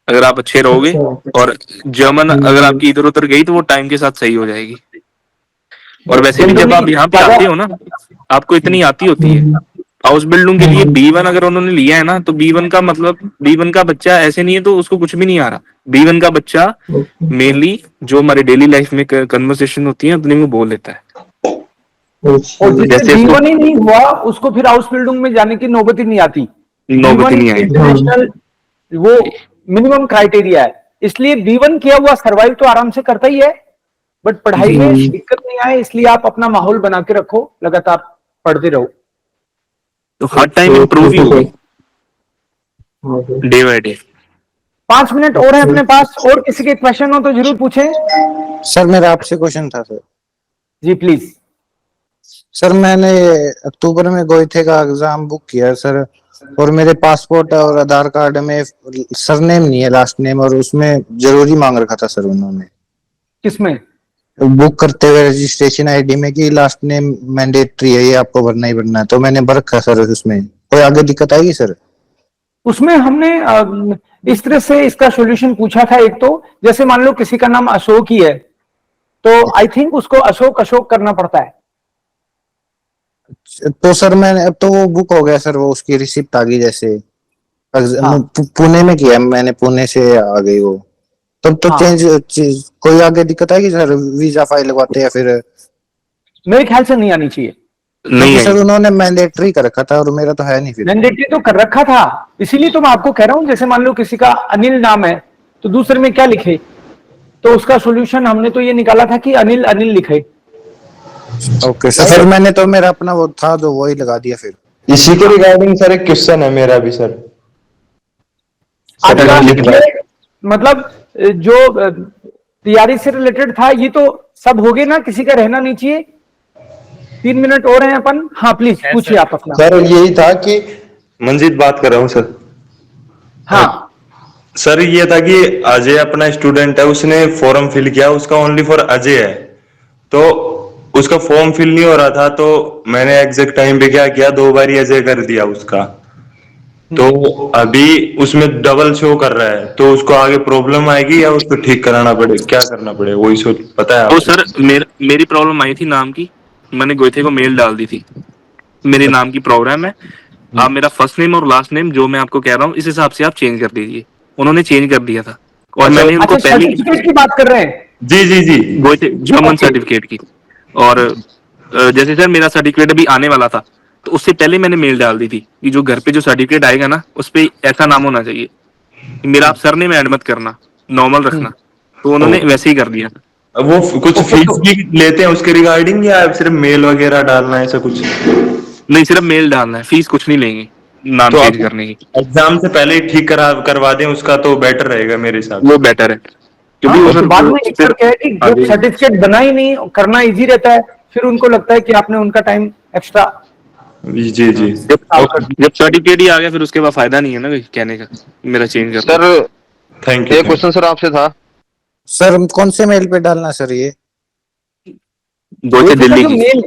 Speaker 2: अगर आप अच्छे रहोगे।
Speaker 11: अच्छा।
Speaker 2: और जर्मन अगर आपकी इधर उधर गई तो वो टाइम के साथ सही हो जाएगी। और वैसे भी जब आप यहाँ पे आते हो ना, आपको इतनी आती होती है। हाउस बिल्डिंग के लिए B1 अगर उन्होंने लिया है ना, तो B1 का मतलब B1 का बच्चा ऐसे नहीं है तो उसको कुछ भी नहीं आ रहा। B1 का बच्चा मेनली जो हमारे डेली लाइफ में कन्वर्सेशन होती है उतनी में बोल लेता है।
Speaker 1: और जिससे
Speaker 2: जैसे उसको
Speaker 1: B1 ही नहीं हुआ उसको फिर हाउस बिल्डिंग में जाने की नौबत ही नहीं आती।
Speaker 2: नौबत ही
Speaker 1: B1
Speaker 2: नहीं आएगी।
Speaker 1: इंटरनेशनल वो मिनिमम क्राइटेरिया है, इसलिए B1 किया हुआ सर्वाइव तो आराम से करता ही है, बट पढ़ाई में दिक्कत नहीं आए इसलिए आप अपना माहौल बना के रखो, लगातार पढ़ते रहो।
Speaker 2: तो हर टाइम इम्प्रूव ही होगी डे बाय डे।
Speaker 1: 5 मिनट और है अपने पास, और किसी के क्वेश्चन हो तो जरूर पूछें।
Speaker 12: सर मेरा आपसे क्वेश्चन था सर।
Speaker 1: Ji please.
Speaker 12: सर मैंने अक्टूबर में गोइथे का एग्जाम बुक किया सर, और मेरे पासपोर्ट और आधार कार्ड में सरनेम नहीं है, लास्ट नेम, और उसमें जरूरी मांग रखा था सर उन्होंने
Speaker 1: किसमें?
Speaker 12: बुक करते हुए रजिस्ट्रेशन आईडी में कि लास्ट नेम मैंडेटरी है, ये आपको भरना ही भरना है, तो मैंने भर रखा सर। उसमें कोई आगे दिक्कत आएगी सर?
Speaker 1: उसमें हमने इस तरह से इसका सॉल्यूशन पूछा था। एक तो जैसे मान लो किसी का नाम अशोक ही है, तो आई थिंक उसको अशोक अशोक करना पड़ता है।
Speaker 12: तो सर मैंने अब तो वो बुक हो गया सर, वो उसकी रिसिप्ट आ गई जैसे।
Speaker 1: हाँ।
Speaker 12: पुणे में किया मैंने, पुणे से आ गई वो। तब तो
Speaker 1: हाँ।
Speaker 12: कोई आगे दिक्कत आएगी सर वीजा फाइल लगवाते या फिर?
Speaker 1: मेरे ख्याल से नहीं आनी चाहिए।
Speaker 2: नहीं
Speaker 12: सर उन्होंने मैंडेटरी कर रखा था और मेरा तो है नहीं फिर।
Speaker 1: मैंडेटरी तो कर रखा था, इसीलिए तो मैं आपको कह रहा हूं। जैसे मान लो किसी का अनिल नाम है तो दूसरे में क्या लिखे, तो उसका सॉल्यूशन हमने तो ये निकाला था कि अनिल अनिल लिखे।
Speaker 12: ओके सर, फिर मैंने तो मेरा अपना वो था जो वही लगा दिया फिर।
Speaker 6: इसी के रिगार्डिंग सर एक क्वेश्चन है मेरा भी सर।
Speaker 1: आज का मतलब जो तैयारी से रिलेटेड था ये तो सब हो गए ना, किसी का रहना नहीं चाहिए। 3 मिनट और हैं अपन। हाँ प्लीज पूछिए आप अपना।
Speaker 10: सर यही था कि मंजीत बात कर रहा हूँ सर।
Speaker 1: हाँ
Speaker 10: सर ये था कि अजय अपना स्टूडेंट है, उसने फॉर्म फिल किया, उसका ओनली फॉर अजय है, तो उसका फॉर्म फिल नहीं हो रहा था, तो मैंने एग्जैक्ट टाइम पे क्या किया, 2 बार ही अजय कर दिया उसका, तो अभी उसमें डबल शो कर रहा है, तो उसको आगे प्रॉब्लम आएगी या उसको ठीक कराना पड़े, क्या करना पड़े, वही सोच पता है
Speaker 2: तो
Speaker 10: आपको?
Speaker 2: सर मेरी प्रॉब्लम आई थी नाम की, मैंने गोइथे को मेल डाल दी थी, मेरे नाम की प्रॉब्लम है, आप मेरा फर्स्ट नेम और लास्ट नेम जो मैं आपको कह रहा हूँ इस हिसाब से आप चेंज कर दीजिए। उन्होंने चेंज कर दिया था और मैंने उनको
Speaker 1: अच्छा,
Speaker 2: पहले
Speaker 1: सर्टिफिकेट की बात कर रहे हैं?
Speaker 10: जी जी जी,
Speaker 2: गोइथे जर्मन सर्टिफिकेट की। और जैसे सर मेरा सर्टिफिकेट अभी आने वाला था, तो उससे पहले मैंने मेल डाल दी थी कि जो घर पे जो सर्टिफिकेट आएगा ना उस पे ऐसा नाम होना चाहिए कि मेरा आप सरनेम ऐड मत करना, नॉर्मल रखना, तो उन्होंने वैसे ही कर दिया।
Speaker 10: वो कुछ फीस भी लेते हैं उसके रिगार्डिंग या सिर्फ मेल वगैरह डालना है, ऐसा कुछ?
Speaker 2: नहीं, सिर्फ मेल डालना है, फीस कुछ नहीं लेंगे नाम
Speaker 10: तो
Speaker 2: चेंज करने की।
Speaker 10: एग्जाम से पहले ही ठीक करवा दें उसका तो बेटर रहेगा मेरे हिसाब से।
Speaker 2: वो बेटर है क्योंकि
Speaker 1: हाँ,
Speaker 2: वो
Speaker 1: तो
Speaker 2: सर
Speaker 1: बाद में
Speaker 2: फिर
Speaker 1: क्या है कि जब सर्टिफिकेट बना ही नहीं, करना इजी रहता है, फिर उनको लगता है कि आपने उनका टाइम एक्स्ट्रा
Speaker 10: जी जी
Speaker 2: जब सर्टिफिकेट ही आ गया फिर उसके बाद फायदा नहीं है ना कहने का मेरा चेंज कर।
Speaker 8: सर
Speaker 10: थैंक यू
Speaker 8: एक क्वेश्चन सर आपसे था।
Speaker 12: सर कौन से मेल पे डालना सर ये?
Speaker 2: दो
Speaker 1: एक
Speaker 2: दिल्ली
Speaker 1: जो
Speaker 2: की
Speaker 1: मेल